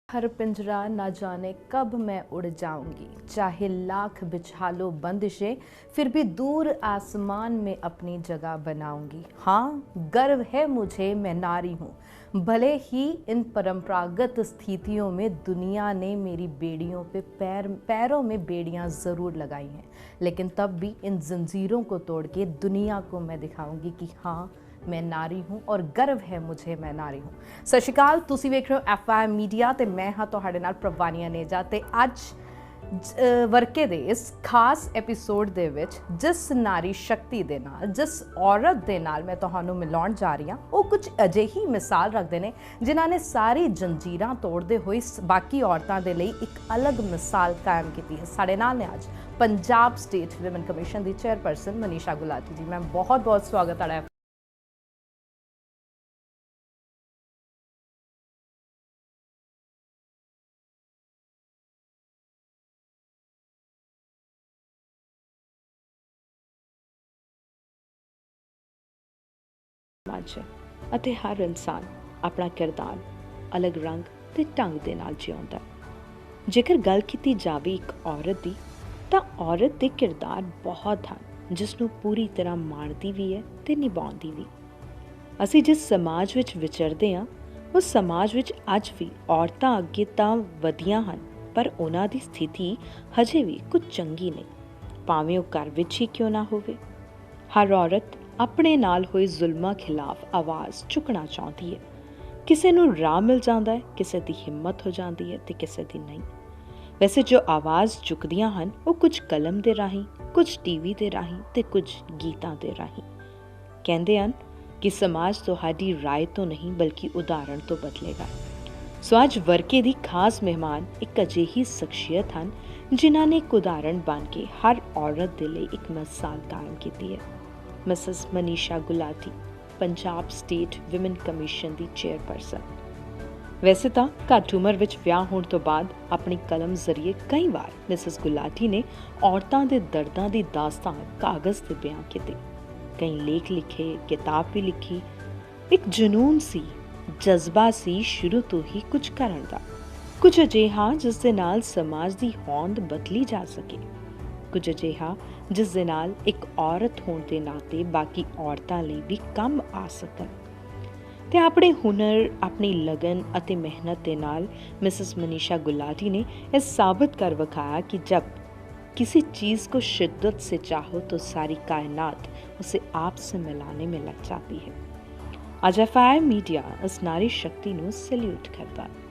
हर पिंजरा ना जाने कब मैं उड़ जाऊंगी, चाहे लाख बिछा लो बंदिशें, फिर भी दूर आसमान में अपनी जगह बनाऊंगी। हाँ, गर्व है मुझे, मैं नारी हूँ। भले ही इन परंपरागत स्थितियों में दुनिया ने मेरी बेड़ियों पे पैरों में बेड़ियां ज़रूर लगाई हैं, लेकिन तब भी इन जंजीरों को तोड़ के दुनिया को मैं दिखाऊंगी कि हाँ, मैं नारी हूँ और गर्व है मुझे, मैं नारी हूँ। सत श्री अकाल, तुसी वेख रहे हो FM मीडिया ते मैं हाँ तुहाडे नाल प्रवानी अनेजा ते अज वर्के दे इस खास एपीसोड दे विच जिस नारी शक्ति दे नाल, जिस औरत दे नाल मैं तुहानू मिलाउण जा रही हाँ, वो कुछ अजिही मिसाल रखते हैं जिन्हां ने सारी जंजीरां तोड़ते हुए बाकी औरतां दे लई एक अलग मिसाल कायम की है। साडे नाल ने अज पंजाब स्टेट विमेन कमीशन की चेयरपर्सन मनीषा गुलाटी जी। मैम बहुत बहुत स्वागत है। ਸਮਾਜ ਹੈ ਅਤੇ ਹਰ ਇਨਸਾਨ ਆਪਣਾ ਕਿਰਦਾਰ ਅਲੱਗ ਰੰਗ ਤੇ ਢੰਗ ਦੇ ਨਾਲ ਜਿਉਂਦਾ ਹੈ। ਜੇਕਰ ਗੱਲ ਕੀਤੀ ਜਾਵੇ ਇੱਕ ਔਰਤ ਦੀ, ਤਾਂ ਔਰਤ ਦੇ ਕਿਰਦਾਰ ਬਹੁਤ ਹਨ ਜਿਸ ਨੂੰ ਪੂਰੀ ਤਰ੍ਹਾਂ ਮਾਣਦੀ ਵੀ ਹੈ ਤੇ ਨਿਭਾਉਂਦੀ ਵੀ। ਅਸੀਂ ਜਿਸ ਸਮਾਜ ਵਿੱਚ ਵਿਚਰਦੇ ਹਾਂ, ਉਸ ਸਮਾਜ ਵਿੱਚ ਅੱਜ ਵੀ ਔਰਤਾਂ ਅੱਗੇ ਤਾਂ ਵਧੀਆਂ ਹਨ, ਪਰ ਉਹਨਾਂ ਦੀ ਸਥਿਤੀ ਹਜੇ ਵੀ ਕੁਝ ਚੰਗੀ ਨਹੀਂ, ਭਾਵੇਂ ਉਹ ਘਰ ਵਿੱਚ ਹੀ ਕਿਉਂ ਨਾ ਹੋਵੇ। ਹਰ ਔਰਤ ਆਪਣੇ ਨਾਲ ਹੋਏ ਜ਼ੁਲਮਾਂ ਖਿਲਾਫ ਆਵਾਜ਼ ਚੁੱਕਣਾ ਚਾਹੁੰਦੀ ਹੈ। ਕਿਸੇ ਨੂੰ ਰਾਹ ਮਿਲ ਜਾਂਦਾ ਹੈ, ਕਿਸੇ ਦੀ ਹਿੰਮਤ ਹੋ ਜਾਂਦੀ ਹੈ ਤੇ ਕਿਸੇ ਦੀ ਨਹੀਂ। ਵੈਸੇ ਜੋ ਆਵਾਜ਼ ਚੁੱਕਦੀਆਂ ਹਨ, ਉਹ ਕੁਝ ਕਲਮ ਦੇ ਰਾਹੀਂ, ਕੁਝ ਟੀਵੀ ਦੇ ਰਾਹੀਂ ਤੇ ਕੁਝ ਗੀਤਾਂ ਦੇ ਰਾਹੀਂ। ਕਹਿੰਦੇ ਹਨ ਕਿ ਸਮਾਜ ਤੁਹਾਡੀ ਰਾਏ ਤੋਂ ਨਹੀਂ ਬਲਕਿ ਉਦਾਹਰਣ ਤੋਂ ਬਦਲੇਗਾ। ਸੋ ਅੱਜ ਵਰਕੇ ਦੀ ਖਾਸ ਮਹਿਮਾਨ ਇੱਕ ਅਜਿਹੀ ਸ਼ਖਸੀਅਤ ਹਨ ਜਿਨ੍ਹਾਂ ਨੇ ਇੱਕ ਉਦਾਹਰਣ ਬਣ ਕੇ ਹਰ ਔਰਤ ਦੇ ਲਈ ਇੱਕ ਮਿਸਾਲ ਕਾਇਮ ਕੀਤੀ ਹੈ। Mrs Manisha Gulati, Punjab state women commission ਦੀ ਚੇਅਰਪਰਸਨ। ਵੈਸੇ ਤਾਂ ਘੱਟ ਉਮਰ ਵਿੱਚ ਵਿਆਹ ਹੋਣ ਤੋਂ ਬਾਅਦ ਆਪਣੀ ਕਲਮ ਜ਼ਰੀਏ ਕਈ ਵਾਰ ਮਿਸਿਸ ਗੁਲਾਟੀ ਨੇ ਔਰਤਾਂ ਦੇ ਦਰਦਾਂ ਦੀ ਦਾਸਤਾਨ ਕਾਗਜ਼ 'ਤੇ ਬਿਆਨ ਕੀਤੀ, ਕਈ ਲੇਖ ਲਿਖੇ, ਕਿਤਾਬ ਵੀ ਲਿਖੀ। ਇੱਕ ਜਨੂਨ ਸੀ, ਜਜ਼ਬਾ ਸੀ ਸ਼ੁਰੂ ਤੋਂ ਹੀ ਕੁਝ ਕਰਨ ਦਾ, ਕੁਝ ਅਜਿਹਾ ਜਿਸ ਦੇ ਨਾਲ ਸਮਾਜ ਦੀ ਹੋਂਦ ਬਦਲੀ ਜਾ ਸਕੇ, ਕੁਝ ਅਜਿਹਾ ਜਿਸ ਦੇ ਨਾਲ ਇੱਕ ਔਰਤ ਹੋਣ ਦੇ ਨਾਤੇ ਬਾਕੀ ਔਰਤਾਂ ਲਈ ਵੀ ਕੰਮ ਆ ਸਕਣ। ਤੇ ਆਪਣੇ ਹੁਨਰ, ਆਪਣੀ ਲਗਨ ਅਤੇ ਮਿਹਨਤ ਦੇ ਨਾਲ ਮਿਸਿਸ ਮਨੀਸ਼ਾ गुलाटी ने यह साबित कर दिखाया कि जब किसी चीज़ को शिद्दत से चाहो तो सारी कायनात उसे आपसे मिलाने में लग जाती है। आज FM मीडिया इस नारी शक्ति को सैल्यूट करता है।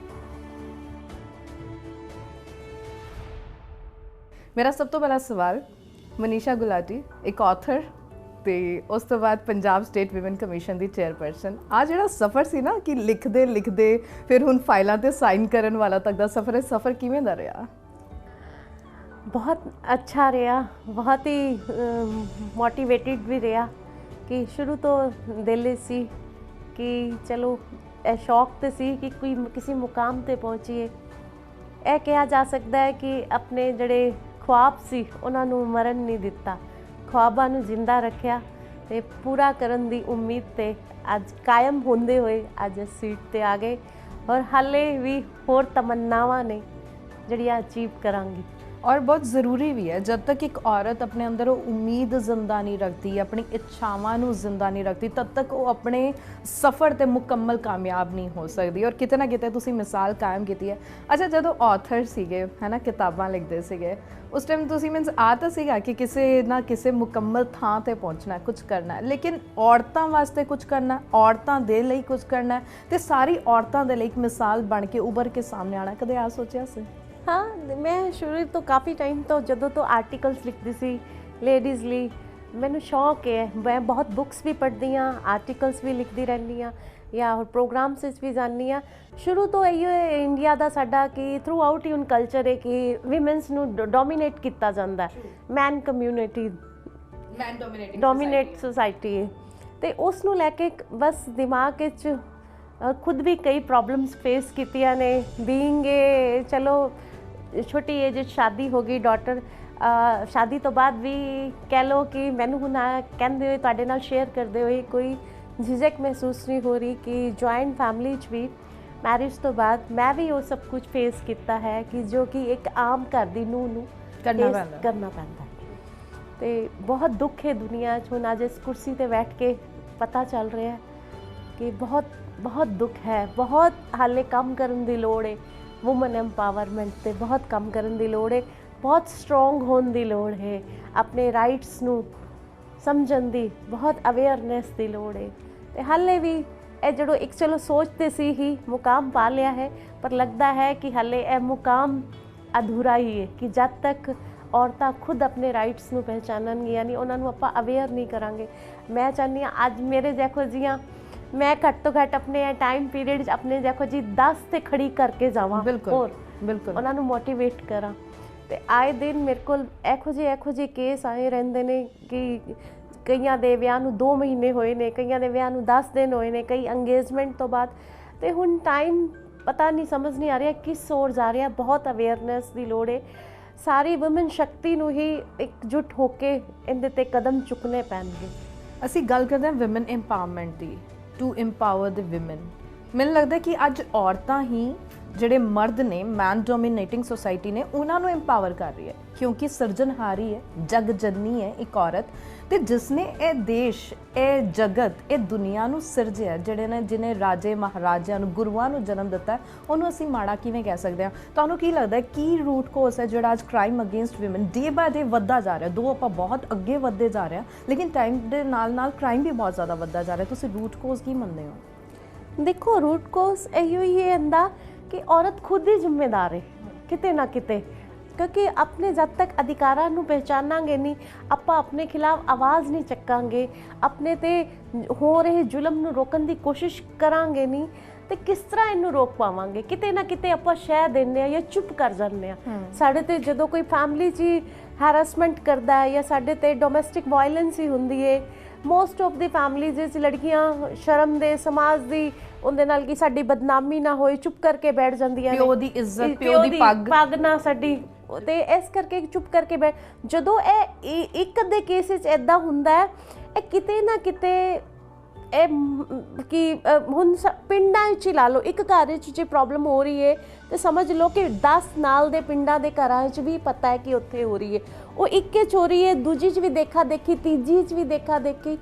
मेरा सब तो पहला सवाल, मनीषा गुलाटी एक ऑथर ਤੇ ਉਸ ਤੋਂ ਬਾਅਦ ਪੰਜਾਬ ਸਟੇਟ ਵਿਮਨ ਕਮਿਸ਼ਨ ਦੀ ਚੇਅਰਪਰਸਨ। ਆ ਜਿਹੜਾ ਸਫ਼ਰ ਸੀ ਨਾ ਕਿ ਲਿਖਦੇ ਫਿਰ ਹੁਣ ਫਾਈਲਾਂ ਤੇ ਸਾਈਨ ਕਰਨ ਵਾਲਾ ਤੱਕ ਦਾ ਸਫ਼ਰ ਹੈ, ਸਫ਼ਰ ਕਿਵੇਂ ਦਾ ਰਿਹਾ? बहुत अच्छा रहा, बहुत ही मोटिवेटेड भी रहा कि शुरू तो दिल सी कि चलो शौक तो सी कि कोई किसी मुकाम ते पहुँचीए। यह कहा जा सकता है कि अपने जड़े ख्वाब सी उन्हां नूं मरन नहीं दिता, ख्वाबां नूं जिंदा रखिया ते पूरा करन दी उम्मीद ते अज कायम होंदे हुए अज सीट ते आ गए और हाले भी होर तमन्नावां ने जड़ियां अचीव करांगी। और बहुत ज़रूरी भी है, जब तक एक औरत अपने अंदर वो उम्मीद जिंदा नहीं रखती, अपनी इच्छावां नूं जिंदा नहीं रखती, तब तक वो अपने सफ़र ते मुकम्मल कामयाब नहीं हो सकती। और किते ना किते तुसी मिसाल कायम की है। अच्छा, जदों ऑथर सीगे है ना, किताबां लिखते सीगे, उस टाइम तुसी मीनस आ तो सीगा कि किसी ना किसी मुकम्मल थां ते पहुँचना है, कुछ करना है, लेकिन औरतां वास्ते कुछ करना है, औरतां दे लई कुछ करना है, ते सारी औरतां दे लई एक मिसाल बन के उभर के सामने आना, कदे आ सोचिया सी? हाँ, मैं शुरू तो काफ़ी टाइम तो जदों तो आर्टिकल्स लिखती सी लेडीज़ ਲਈ ਮੈਨੂੰ ਸ਼ੌਕ ਹੈ। मैं बहुत बुक्स भी पढ़ती हाँ, आर्टिकल्स भी लिखती रहनी हाँ या और प्रोग्राम्स भी जानी हाँ। शुरू तो इहो इंडिया का साडा कि थ्रू आउट ही ਹੁਣ कल्चर है कि विमेंस ਨੂੰ डोमीनेट किया जाता है, मैन कम्यूनिटी डोमीनेट सोसाइटी है। तो उस ਨੂੰ ਲੈ ਕੇ बस दिमाग ਵਿੱਚ खुद भी कई प्रॉब्लम्स फेस कीतियां ने। बीइंग चलो छोटी एज शादी हो गई, डॉटर शादी तो बाद भी कह लो कि मैनू हुण कहते हुए तुहाडे नाल शेयर करते हुए कोई झिझक महसूस नहीं हो रही कि जॉइंट फैमिली भी ਮੈਰਿਜ ਤੋਂ ਬਾਅਦ ਮੈਂ ਵੀ ਉਹ ਸਭ ਕੁਝ ਫੇਸ ਕੀਤਾ ਹੈ ਕਿ ਜੋ ਕਿ ਇੱਕ ਆਮ ਘਰ ਦੀ ਨੂੰਹ ਨੂੰ ਕਰਨਾ ਪੈਂਦਾ ਤੇ ਬਹੁਤ ਦੁੱਖ ਹੈ ਦੁਨੀਆ 'ਚ। ਹੁਣ ਅੱਜ ਇਸ ਕੁਰਸੀ ਤੇ ਬੈਠ ਕੇ ਪਤਾ ਚੱਲ ਰਿਹਾ ਹੈ ਕਿ ਬਹੁਤ ਬਹੁਤ ਦੁੱਖ ਹੈ, ਬਹੁਤ ਹਾਲੇ ਕੰਮ ਕਰਨ ਦੀ ਲੋੜ ਹੈ। ਵੂਮਨ ਐਮਪਾਵਰਮੈਂਟ ਤੇ ਬਹੁਤ ਕੰਮ ਕਰਨ ਦੀ ਲੋੜ ਹੈ, ਬਹੁਤ ਸਟਰੋਂਗ ਹੋਣ ਦੀ ਲੋੜ ਹੈ, ਆਪਣੇ ਰਾਈਟਸ ਨੂੰ ਸਮਝਣ ਦੀ ਬਹੁਤ ਅਵੇਅਰਨੈਸ ਦੀ ਲੋੜ ਹੈ। ਤੇ ਹਾਲੇ ਵੀ ਇਹ ਜਦੋਂ ਇੱਕ ਚਲੋ ਸੋਚਦੇ ਸੀ ਹੀ ਮੁਕਾਮ ਪਾ ਲਿਆ ਹੈ, ਪਰ ਲੱਗਦਾ ਹੈ ਕਿ ਹਾਲੇ ਇਹ ਮੁਕਾਮ ਅਧੂਰਾ ਹੀ ਹੈ ਕਿ ਜਦ ਤੱਕ ਔਰਤਾਂ ਖੁਦ ਆਪਣੇ ਰਾਈਟਸ ਨੂੰ ਪਹਿਚਾਨਣਗੀਆਂ ਨਹੀਂ, ਉਹਨਾਂ ਨੂੰ ਆਪਾਂ ਅਵੇਅਰ ਨਹੀਂ ਕਰਾਂਗੇ। ਮੈਂ ਚਾਹੁੰਦੀ ਹਾਂ ਅੱਜ ਮੇਰੇ ਦੇਖੋ ਜੀਆਂ ਮੈਂ ਘੱਟ ਤੋਂ ਘੱਟ ਆਪਣੇ ਟਾਈਮ ਪੀਰੀਅਡ 'ਚ ਆਪਣੇ ਦੇਖੋ ਜੀ 10 ਤੇ ਖੜੀ ਕਰਕੇ ਜਾਵਾਂ, ਬਿਲਕੁਲ ਉਹਨਾਂ ਨੂੰ ਮੋਟੀਵੇਟ ਕਰਾਂ। ਤੇ ਆਏ ਦਿਨ ਮੇਰੇ ਕੋਲ ਇਹੋ ਜਿਹੇ ਕੇਸ ਆਏ ਰਹਿੰਦੇ ਨੇ ਕਿ ਕਈਆਂ ਦੇ ਵਿਆਹ ਨੂੰ 2 ਮਹੀਨੇ ਹੋਏ ਨੇ, ਕਈਆਂ ਦੇ ਵਿਆਹ ਨੂੰ 10 ਦਿਨ ਹੋਏ ਨੇ, ਕਈ ਅੰਗੇਜਮੈਂਟ ਤੋਂ ਬਾਅਦ। ਤੇ ਹੁਣ ਟਾਈਮ ਪਤਾ ਨਹੀਂ, ਸਮਝ ਨਹੀਂ ਆ ਰਿਹਾ ਕਿਸ ਔਰ ਜਾ ਰਿਹਾ। ਬਹੁਤ ਅਵੇਅਰਨੈਸ ਦੀ ਲੋੜ ਹੈ। ਸਾਰੀ ਵੂਮਨ ਸ਼ਕਤੀ ਨੂੰ ਹੀ ਇਕਜੁੱਟ ਹੋ ਕੇ ਇਹਦੇ ਤੇ ਕਦਮ ਚੁੱਕਣੇ ਪੈਣਗੇ। ਅਸੀਂ ਗੱਲ ਕਰਦੇ ਹਾਂ women empowerment the, to empower the women. ਮੈਨੂੰ ਲੱਗਦਾ ਕਿ ਅੱਜ ਔਰਤਾਂ ਹੀ ਜਿਹੜੇ ਮਰਦ ਨੇ, ਮੈਨ ਡੋਮੀਨੇਟਿੰਗ ਸੋਸਾਇਟੀ ਨੇ, ਉਹਨਾਂ ਨੂੰ ਐਮਪਾਵਰ ਕਰ ਰਹੀ ਹੈ, ਕਿਉਂਕਿ ਸਿਰਜਣਹਾਰੀ ਹੈ, ਜਗ ਜਨਨੀ ਹੈ ਇੱਕ ਔਰਤ, ਤੇ ਜਿਸਨੇ ਇਹ ਦੇਸ਼, ਇਹ ਜਗਤ, ਇਹ ਦੁਨੀਆ ਨੂੰ ਸਿਰਜਿਆ, ਜਿਹਨੇ ਰਾਜੇ ਮਹਾਰਾਜਿਆਂ ਨੂੰ, ਗੁਰੂਆਂ ਨੂੰ ਜਨਮ ਦਿੱਤਾ, ਉਹਨੂੰ ਅਸੀਂ ਮਾੜਾ ਕਿਵੇਂ ਕਹਿ ਸਕਦੇ ਹਾਂ? ਤੁਹਾਨੂੰ ਕੀ ਲੱਗਦਾ ਕੀ ਰੂਟ ਕੋਜ਼ ਹੈ ਜਿਹੜਾ ਅੱਜ crime against women day by day ਵੱਧਦਾ ਜਾ ਰਿਹਾ? ਦੋ ਆਪਾਂ ਬਹੁਤ ਅੱਗੇ ਵੱਧਦੇ ਜਾ ਰਹੇ ਹਾਂ, ਲੇਕਿਨ ਟਾਈਮ ਦੇ ਨਾਲ ਨਾਲ ਕ੍ਰਾਈਮ ਵੀ ਬਹੁਤ ਜ਼ਿਆਦਾ ਵੱਧਦਾ ਜਾ ਰਿਹਾ। ਤੁਸੀਂ ਰੂਟ ਕੋਜ਼ ਕੀ ਮੰਨਦੇ ਹੋ? ਦੇਖੋ ਰੂਟ ਕੋਜ਼ ਇਹੋ ਹੀ ਹੈ ਇਹਦਾ ਕਿ ਔਰਤ ਖੁਦ ਹੀ ਜ਼ਿੰਮੇਦਾਰ ਹੈ ਕਿਤੇ ਨਾ ਕਿਤੇ, ਕਿਉਂਕਿ ਆਪਣੇ ਜਦ ਤੱਕ ਅਧਿਕਾਰਾਂ ਨੂੰ ਪਹਿਚਾਨਾਂਗੇ ਨਹੀਂ, ਆਪਾਂ ਆਪਣੇ ਖਿਲਾਫ ਆਵਾਜ਼ ਨਹੀਂ ਚੱਕਾਂਗੇ, ਆਪਣੇ ਤੇ ਹੋ ਰਹੇ ਜ਼ੁਲਮ ਨੂੰ ਰੋਕਣ ਦੀ ਕੋਸ਼ਿਸ਼ ਕਰਾਂਗੇ ਨਹੀਂ, ਤੇ ਕਿਸ ਤਰ੍ਹਾਂ ਇਹਨੂੰ ਰੋਕ ਪਾਵਾਂਗੇ? ਕਿਤੇ ਨਾ ਕਿਤੇ ਆਪਾਂ ਸ਼ਹਿ ਦਿੰਦੇ ਹਾਂ ਜਾਂ ਚੁੱਪ ਕਰ ਜਾਂਦੇ ਹਾਂ। ਸਾਡੇ ਤੇ ਜਦੋਂ ਕੋਈ ਫੈਮਿਲੀ 'ਚ ਹੈਰੈਸਮੈਂਟ ਕਰਦਾ ਹੈ ਜਾਂ ਸਾਡੇ ਤੇ ਡੋਮੈਸਟਿਕ ਵਾਇਲੈਂਸ ਹੀ ਹੁੰਦੀ ਹੈ, ਮੋਸਟ ਆਫ ਦੀ ਫੈਮਲੀਜ਼ ਵਿੱਚ ਲੜਕੀਆਂ ਸ਼ਰਮ ਦੇ, ਸਮਾਜ ਦੀ ਉਹਦੇ ਨਾਲ ਕਿ ਸਾਡੀ ਬਦਨਾਮੀ ਨਾ ਹੋਏ, ਚੁੱਪ ਕਰਕੇ ਬੈਠ ਜਾਂਦੀਆਂ ਨੇ। ਪਿਓ ਦੀ ਇੱਜ਼ਤ, ਪਿਓ ਦੀ ਪੱਗ ਨਾ ਸਾਡੀ, ਤੇ ਇਸ ਕਰਕੇ ਚੁੱਪ ਕਰਕੇ ਬੈਠ। ਜਦੋਂ ਇਹ ਇੱਕ ਅੱਧੇ ਕੇਸ ਵਿੱਚ ਇੱਦਾਂ ਹੁੰਦਾ ਹੈ, ਇਹ ਕਿਤੇ ਨਾ ਕਿਤੇ ਇਹ ਕਿ ਹੁਣ ਪਿੰਡਾਂ ਵਿੱਚ ਹੀ ਲਾ ਲਓ, ਇੱਕ ਘਰ ਵਿੱਚ ਜੇ ਪ੍ਰੋਬਲਮ ਹੋ ਰਹੀ ਹੈ ਤੇ ਸਮਝ ਲਓ ਕਿ 10 ਨਾਲ ਦੇ ਪਿੰਡਾਂ ਦੇ ਘਰਾਂ ਵਿੱਚ ਵੀ ਪਤਾ ਹੈ ਕਿ ਉੱਥੇ ਹੋ ਰਹੀ ਹੈ। ਉਹ ਇੱਕ 'ਚ ਹੋ ਰਹੀ ਹੈ, ਦੂਜੀ 'ਚ ਵੀ ਦੇਖਾ ਦੇਖੀ, ਤੀਜੀ 'ਚ ਵੀ ਦੇਖਾ ਦੇਖੀ।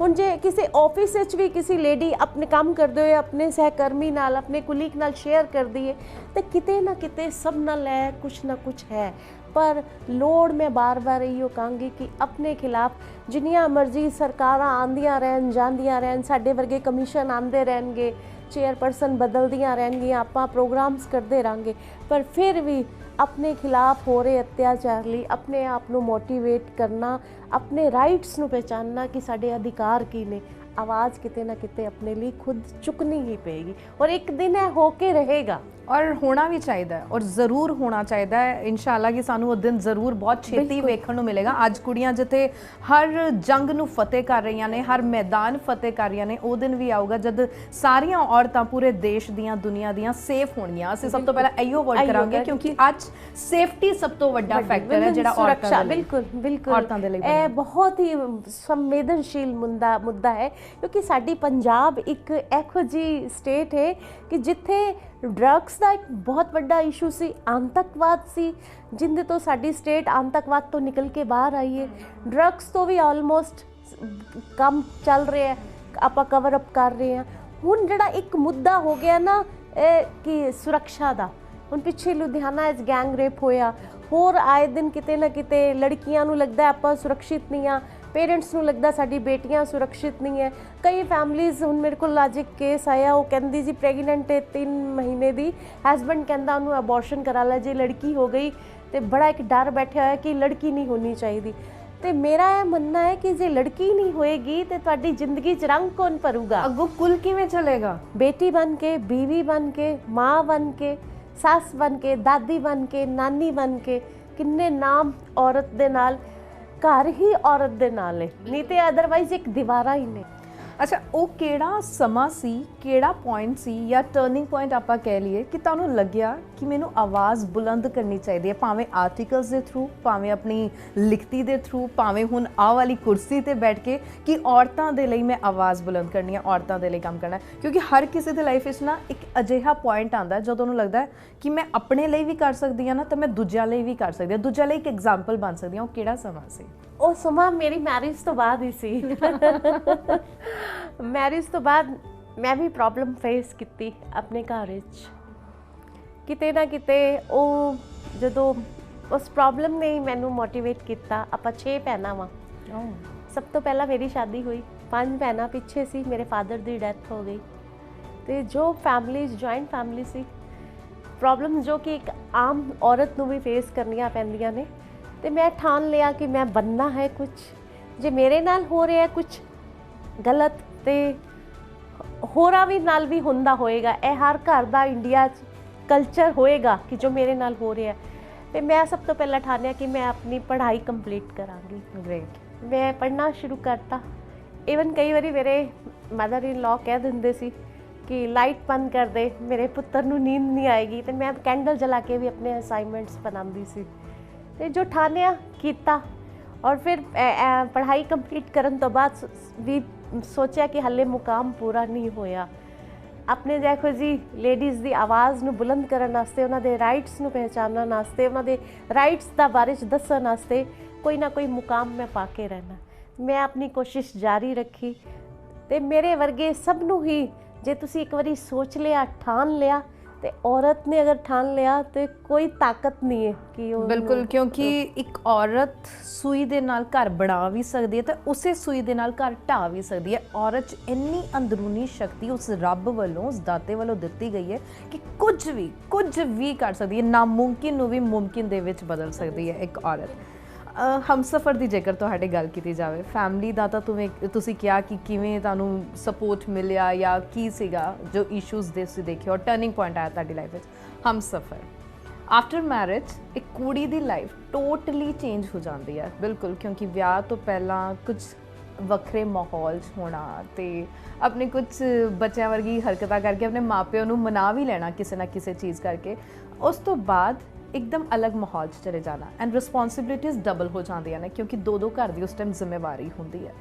ਹੁਣ ਜੇ ਕਿਸੇ ਆਫਿਸ ਵਿੱਚ ਵੀ ਕਿਸੇ ਲੇਡੀ ਆਪਣੇ ਕੰਮ ਕਰਦੇ ਹੋਏ ਆਪਣੇ ਸਹਿਕਰਮੀ ਨਾਲ, ਆਪਣੇ ਕੁਲੀਗ ਨਾਲ ਸ਼ੇਅਰ ਕਰਦੀ ਹੈ, ਤੇ ਕਿਤੇ ਨਾ ਕਿਤੇ ਸਭ ਨਾਲ ਹੈ ਕੁਛ ਨਾ ਕੁਛ ਹੈ। ਪਰ ਲੋੜ ਮੈਂ ਬਾਰ-ਬਾਰ ਇਹੋ ਕਹਾਂਗੀ ਕਿ ਆਪਣੇ ਖਿਲਾਫ ਜਿੰਨੀਆਂ ਮਰਜ਼ੀ ਸਰਕਾਰਾਂ ਆਉਂਦੀਆਂ ਰਹਿਣ, ਜਾਂਦੀਆਂ ਰਹਿਣ, ਸਾਡੇ ਵਰਗੇ ਕਮਿਸ਼ਨ ਆਉਂਦੇ ਰਹਿਣਗੇ, ਚੇਅਰਪਰਸਨ ਬਦਲਦੀਆਂ ਰਹਿਣਗੀਆਂ, ਆਪਾਂ ਪ੍ਰੋਗਰਾਮਸ ਕਰਦੇ ਰਹਾਂਗੇ, ਪਰ ਫਿਰ ਵੀ ਆਪਣੇ ਖਿਲਾਫ ਹੋ ਰਹੇ ਅਤਿਆਚਾਰ ਲਈ ਆਪਣੇ ਆਪ ਨੂੰ ਮੋਟੀਵੇਟ ਕਰਨਾ, ਆਪਣੇ ਰਾਈਟਸ ਨੂੰ ਪਹਿਚਾਨਣਾ ਕਿ ਸਾਡੇ ਅਧਿਕਾਰ ਕੀ ਨੇ, ਆਵਾਜ਼ ਕਿਤੇ ਨਾ ਕਿਤੇ ਆਪਣੇ ਲਈ ਖੁਦ ਚੁੱਕਣੀ ਹੀ ਪਏਗੀ। ਔਰ ਇੱਕ ਦਿਨ ਇਹ ਹੋ ਕੇ ਰਹੇਗਾ, ਔਰ ਹੋਣਾ ਵੀ ਚਾਹੀਦਾ ਹੈ, ਔਰ ਜ਼ਰੂਰ ਹੋਣਾ ਚਾਹੀਦਾ ਹੈ। ਇਨਸ਼ਾਅੱਲਾ ਕਿ ਸਾਨੂੰ ਉਹ ਦਿਨ ਜ਼ਰੂਰ ਬਹੁਤ ਛੇਤੀ ਵੇਖਣ ਨੂੰ ਮਿਲੇਗਾ। ਅੱਜ ਕੁੜੀਆਂ ਜਿੱਥੇ ਹਰ ਜੰਗ ਨੂੰ ਫਤਿਹ ਕਰ ਰਹੀਆਂ ਨੇ, ਹਰ ਮੈਦਾਨ ਫਤਿਹ ਕਰ ਰਹੀਆਂ ਨੇ, ਉਹ ਦਿਨ ਵੀ ਆਊਗਾ ਜਦ ਸਾਰੀਆਂ ਔਰਤਾਂ ਪੂਰੇ ਦੇਸ਼ ਦੀਆਂ, ਦੁਨੀਆ ਦੀਆਂ ਸੇਫ ਹੋਣਗੀਆਂ। ਅਸੀਂ ਸਭ ਤੋਂ ਪਹਿਲਾਂ ਇਹੋ ਵਰਡ ਕਰਾਂਗੇ, ਕਿਉਂਕਿ ਅੱਜ ਸੇਫਟੀ ਸਭ ਤੋਂ ਵੱਡਾ ਫੈਕਟਰ ਹੈ ਜਿਹੜਾ ਔਰਤਾਂ ਦੇ ਲਈ, ਬਿਲਕੁਲ ਔਰਤਾਂ ਦੇ ਲਈ ਇਹ ਬਹੁਤ ਹੀ ਸੰਵੇਦਨਸ਼ੀਲ ਮੁੱਦਾ ਹੈ, ਕਿਉਂਕਿ ਸਾਡੀ ਪੰਜਾਬ ਇੱਕ ਇਹੋ ਜਿਹੀ ਸਟੇਟ ਹੈ ਕਿ ਜਿੱਥੇ ਡਰੱਗਸ ਦਾ ਇੱਕ ਬਹੁਤ ਵੱਡਾ ਇਸ਼ੂ ਸੀ, ਆਤੰਕਵਾਦ ਸੀ, ਜਿੰਦੇ ਤੋਂ ਸਾਡੀ ਸਟੇਟ ਆਤੰਕਵਾਦ ਤੋਂ ਨਿਕਲ ਕੇ ਬਾਹਰ ਆਈ ਹੈ। ਡਰੱਗਸ ਤੋਂ ਵੀ ਆਲਮੋਸਟ ਕੰਮ ਚੱਲ ਰਿਹਾ ਹੈ, ਆਪਾਂ ਕਵਰ ਅਪ ਕਰ ਰਹੇ ਹਾਂ। ਹੁਣ ਜਿਹੜਾ ਇੱਕ ਮੁੱਦਾ ਹੋ ਗਿਆ ਨਾ ਕਿ ਸੁਰੱਖਿਆ ਦਾ, ਹੁਣ ਪਿੱਛੇ ਲੁਧਿਆਣਾ ਵਿੱਚ ਗੈਂਗ ਰੇਪ ਹੋਇਆ, ਹੋਰ ਆਏ ਦਿਨ ਕਿਤੇ ਨਾ ਕਿਤੇ ਲੜਕੀਆਂ ਨੂੰ ਲੱਗਦਾ ਆਪਾਂ ਸੁਰੱਖਿਅਤ ਨਹੀਂ ਹਾਂ, ਪੇਰੈਂਟਸ ਨੂੰ ਲੱਗਦਾ ਸਾਡੀ ਬੇਟੀਆਂ ਸੁਰੱਖਿਅਤ ਨਹੀਂ ਹੈ। ਕਈ ਫੈਮਲੀਜ਼, ਹੁਣ ਮੇਰੇ ਕੋਲ ਅੱਜ ਇੱਕ ਕੇਸ ਆਇਆ, ਉਹ ਕਹਿੰਦੀ ਜੀ ਪ੍ਰੈਗਨੈਂਟ ਹੈ 3 ਮਹੀਨੇ ਦੀ, ਹਸਬੈਂਡ ਕਹਿੰਦਾ ਉਹਨੂੰ ਅਬੋਰਸ਼ਨ ਕਰਾ ਲੈ ਜੇ ਲੜਕੀ ਹੋ ਗਈ, ਤੇ ਬੜਾ ਇੱਕ ਡਰ ਬੈਠਿਆ ਹੋਇਆ ਕਿ ਲੜਕੀ ਨਹੀਂ ਹੋਣੀ ਚਾਹੀਦੀ। ਤੇ ਮੇਰਾ ਇਹ ਮੰਨਣਾ ਹੈ ਕਿ ਜੇ ਲੜਕੀ ਨਹੀਂ ਹੋਏਗੀ ਤੇ ਤੁਹਾਡੀ ਜ਼ਿੰਦਗੀ 'ਚ ਰੰਗ ਕੌਣ ਭਰੂਗਾ? ਅੱਗੋਂ ਕੁਲ ਕਿਵੇਂ ਚੱਲੇਗਾ? ਬੇਟੀ ਬਣ ਕੇ, ਬੀਵੀ ਬਣ ਕੇ, ਮਾਂ ਬਣ ਕੇ, ਸੱਸ ਬਣ ਕੇ, ਦਾਦੀ ਬਣ ਕੇ, ਨਾਨੀ ਬਣ ਕੇ, ਕਿੰਨੇ ਨਾਮ ਔਰਤ ਦੇ ਨਾਲ, ਘਰ ਹੀ ਔਰਤ ਦੇ ਨਾਲ ਹੈ, ਨਹੀਂ ਤੇ ਅਦਰਵਾਈਜ਼ ਇੱਕ ਦੀਵਾਰਾਂ ਹੀ ਨੇ। ਅੱਛਾ, ਉਹ ਕਿਹੜਾ ਸਮਾਂ ਸੀ, ਕਿਹੜਾ ਪੁਆਇੰਟ ਸੀ ਜਾਂ ਟਰਨਿੰਗ ਪੁਆਇੰਟ ਆਪਾਂ ਕਹਿ ਲਈਏ ਕਿ ਤੁਹਾਨੂੰ ਲੱਗਿਆ ਕਿ ਮੈਨੂੰ ਆਵਾਜ਼ ਬੁਲੰਦ ਕਰਨੀ ਚਾਹੀਦੀ ਹੈ, ਭਾਵੇਂ ਆਰਟੀਕਲਸ ਦੇ ਥਰੂ, ਭਾਵੇਂ ਆਪਣੀ ਲਿਖਤੀ ਦੇ ਥਰੂ, ਭਾਵੇਂ ਹੁਣ ਆਹ ਵਾਲੀ ਕੁਰਸੀ ਤੇ ਬੈਠ ਕੇ, ਕਿ ਔਰਤਾਂ ਦੇ ਲਈ ਮੈਂ ਆਵਾਜ਼ ਬੁਲੰਦ ਕਰਨੀ ਹੈ, ਔਰਤਾਂ ਦੇ ਲਈ ਕੰਮ ਕਰਨਾ ਹੈ? ਕਿਉਂਕਿ ਹਰ ਕਿਸੇ ਦੇ ਲਾਈਫ ਵਿੱਚ ਨਾ ਇੱਕ ਅਜਿਹਾ ਪੁਆਇੰਟ ਆਉਂਦਾ ਜਦੋਂ ਉਹਨੂੰ ਲੱਗਦਾ ਹੈ ਕਿ ਮੈਂ ਆਪਣੇ ਲਈ ਵੀ ਕਰ ਸਕਦੀ ਹਾਂ ਨਾ, ਤਾਂ ਮੈਂ ਦੂਜਿਆਂ ਲਈ ਵੀ ਕਰ ਸਕਦੀ ਹਾਂ, ਦੂਜਿਆਂ ਲਈ ਇੱਕ ਐਗਜ਼ਾਮਪਲ ਬਣ ਸਕਦੀ ਹਾਂ। ਉਹ ਕਿਹੜਾ ਸਮਾਂ ਸੀ? ਉਹ ਸਮਾਂ ਮੇਰੀ ਮੈਰਿਜ ਤੋਂ ਬਾਅਦ ਹੀ ਸੀ। ਮੈਰਿਜ ਤੋਂ ਬਾਅਦ ਮੈਂ ਵੀ ਪ੍ਰੋਬਲਮ ਫੇਸ ਕੀਤੀ ਆਪਣੇ ਘਰ ਵਿੱਚ। ਕਿਤੇ ਨਾ ਕਿਤੇ ਉਹ ਜਦੋਂ ਉਸ ਪ੍ਰੋਬਲਮ ਨੇ ਹੀ ਮੈਨੂੰ ਮੋਟੀਵੇਟ ਕੀਤਾ। ਆਪਾਂ 6 ਭੈਣਾਂ ਵਾਂ। ਸਭ ਤੋਂ ਪਹਿਲਾਂ ਮੇਰੀ ਸ਼ਾਦੀ ਹੋਈ, 5 ਭੈਣਾਂ ਪਿੱਛੇ ਸੀ, ਮੇਰੇ ਫਾਦਰ ਦੀ ਡੈਥ ਹੋ ਗਈ। ਤੇ ਜੋ ਫੈਮਿਲੀ ਜੁਆਇੰਟ ਫੈਮਿਲੀ ਸੀ, ਪ੍ਰੋਬਲਮ ਜੋ ਕਿ ਇੱਕ ਆਮ ਔਰਤ ਨੂੰ ਵੀ ਫੇਸ ਕਰਨੀਆਂ ਪੈਂਦੀਆਂ ਨੇ। ਤੇ ਮੈਂ ਠਾਣ ਲਿਆ ਕਿ ਮੈਂ ਬਣਨਾ ਹੈ ਕੁਝ। ਜੇ ਮੇਰੇ ਨਾਲ ਹੋ ਰਿਹਾ ਕੁਝ ਗਲਤ ਤੇ ਹੋਰਾਂ ਵੀ ਨਾਲ ਵੀ ਹੁੰਦਾ ਹੋਏਗਾ। ਇਹ ਹਰ ਘਰ ਦਾ ਇੰਡੀਆ 'ਚ ਕਲਚਰ ਹੋਏਗਾ ਕਿ ਜੋ ਮੇਰੇ ਨਾਲ ਹੋ ਰਿਹਾ। ਤੇ ਮੈਂ ਸਭ ਤੋਂ ਪਹਿਲਾਂ ਠਾਣਿਆ ਕਿ ਮੈਂ ਆਪਣੀ ਪੜ੍ਹਾਈ ਕੰਪਲੀਟ ਕਰਾਂਗੀ। ਗ੍ਰੇਟ। ਮੈਂ ਪੜ੍ਹਨਾ ਸ਼ੁਰੂ ਕਰਤਾ। ਈਵਨ ਕਈ ਵਾਰੀ ਮੇਰੇ ਮਦਰ ਇਨ ਲਾਅ ਕਹਿ ਦਿੰਦੇ ਸੀ ਕਿ ਲਾਈਟ ਬੰਦ ਕਰ ਦੇ, ਮੇਰੇ ਪੁੱਤਰ ਨੂੰ ਨੀਂਦ ਨਹੀਂ ਆਏਗੀ। ਤੇ ਮੈਂ ਕੈਂਡਲ ਜਲਾ ਕੇ ਵੀ ਆਪਣੇ ਅਸਾਈਨਮੈਂਟਸ ਬਣਾਉਂਦੀ ਸੀ। ਤੇ ਜੋ ਠਾਣਿਆ ਕੀਤਾ। ਔਰ ਫਿਰ ਪੜ੍ਹਾਈ ਕੰਪਲੀਟ ਕਰਨ ਤੋਂ ਬਾਅਦ ਵੀ ਸੋਚਿਆ ਕਿ ਹਾਲੇ ਮੁਕਾਮ ਪੂਰਾ ਨਹੀਂ ਹੋਇਆ। ਆਪਣੇ ਦੇਖੋ ਜੀ ਲੇਡੀਜ਼ ਦੀ ਆਵਾਜ਼ ਨੂੰ ਬੁਲੰਦ ਕਰਨ ਵਾਸਤੇ, ਉਹਨਾਂ ਦੇ ਰਾਈਟਸ ਨੂੰ ਪਹਿਚਾਨਣ ਵਾਸਤੇ, ਉਹਨਾਂ ਦੇ ਰਾਈਟਸ ਦਾ ਬਾਰੇ 'ਚ ਦੱਸਣ ਵਾਸਤੇ ਕੋਈ ਨਾ ਕੋਈ ਮੁਕਾਮ ਮੈਂ ਪਾ ਕੇ ਰਹਿਣਾ। ਮੈਂ ਆਪਣੀ ਕੋਸ਼ਿਸ਼ ਜਾਰੀ ਰੱਖੀ। ਤੇ ਮੇਰੇ ਵਰਗੇ ਸਭ ਨੂੰ ਹੀ, ਜੇ ਤੁਸੀਂ ਇੱਕ ਵਾਰੀ ਸੋਚ ਲਿਆ, ਠਾਣ ਲਿਆ, ਤੇ ਔਰਤ ਨੇ ਅਗਰ ਠਾਣ ਲਿਆ ਤੇ ਕੋਈ ਤਾਕਤ ਨਹੀਂ ਹੈ ਕਿ ਉਹ ਬਿਲਕੁਲ, ਕਿਉਂਕਿ ਇੱਕ ਔਰਤ ਸੂਈ ਦੇ ਨਾਲ ਘਰ ਬਣਾ ਵੀ ਸਕਦੀ ਹੈ ਤੇ ਉਸੇ ਸੂਈ ਦੇ ਨਾਲ ਘਰ ਢਾਹ ਵੀ ਸਕਦੀ ਹੈ। ਔਰਤ 'ਚ ਇੰਨੀ ਅੰਦਰੂਨੀ ਸ਼ਕਤੀ ਉਸ ਰੱਬ ਵੱਲੋਂ, ਉਸ ਦਾਤੇ ਵੱਲੋਂ ਦਿੱਤੀ ਗਈ ਹੈ ਕਿ ਕੁਝ ਵੀ ਕਰ ਸਕਦੀ ਹੈ। ਨਾਮੁਮਕਿਨ ਨੂੰ ਵੀ ਮੁਮਕਿਨ ਦੇ ਵਿੱਚ ਬਦਲ ਸਕਦੀ ਹੈ ਇੱਕ ਔਰਤ। ਹਮਸਫਰ ਦੀ ਜੇਕਰ ਤੁਹਾਡੇ ਗੱਲ ਕੀਤੀ ਜਾਵੇ, ਫੈਮਿਲੀ ਦਾ ਤਾਂ ਤੁਸੀਂ ਕਿਹਾ ਕਿ ਕਿਵੇਂ ਤੁਹਾਨੂੰ ਸਪੋਰਟ ਮਿਲਿਆ ਜਾਂ ਕੀ ਸੀਗਾ ਜੋ ਇਸ਼ੂਜ਼ ਦੇ ਤੁਸੀਂ ਦੇਖੇ ਔਰ ਟਰਨਿੰਗ ਪੁਆਇੰਟ ਆਇਆ ਤੁਹਾਡੀ ਲਾਈਫ ਵਿੱਚ। ਹਮਸਫਰ ਆਫਟਰ ਮੈਰਿਜ ਇੱਕ ਕੁੜੀ ਦੀ ਲਾਈਫ ਟੋਟਲੀ ਚੇਂਜ ਹੋ ਜਾਂਦੀ ਹੈ। ਬਿਲਕੁਲ, ਕਿਉਂਕਿ ਵਿਆਹ ਤੋਂ ਪਹਿਲਾਂ ਕੁਝ ਵੱਖਰੇ ਮਾਹੌਲ 'ਚ ਹੋਣਾ ਤੇ ਆਪਣੇ ਕੁਝ ਬੱਚਿਆਂ ਵਰਗੀ ਹਰਕਤਾਂ ਕਰਕੇ ਆਪਣੇ ਮਾਪਿਆਂ ਨੂੰ ਮਨਾ ਵੀ ਲੈਣਾ ਕਿਸੇ ਨਾ ਕਿਸੇ ਚੀਜ਼ ਕਰਕੇ। ਉਸ ਤੋਂ ਬਾਅਦ ਇੱਕਦਮ ਅਲੱਗ ਮਾਹੌਲ 'ਚ ਚਲੇ ਜਾਣਾ ਐਂਡ ਰਿਸਪੌਂਸਿਬਿਲਿਟੀਜ਼ ਡਬਲ ਹੋ ਜਾਂਦੀਆਂ ਨੇ, ਕਿਉਂਕਿ ਦੋ ਘਰ ਦੀ ਉਸ ਟਾਈਮ ਜ਼ਿੰਮੇਵਾਰੀ ਹੁੰਦੀ ਹੈ।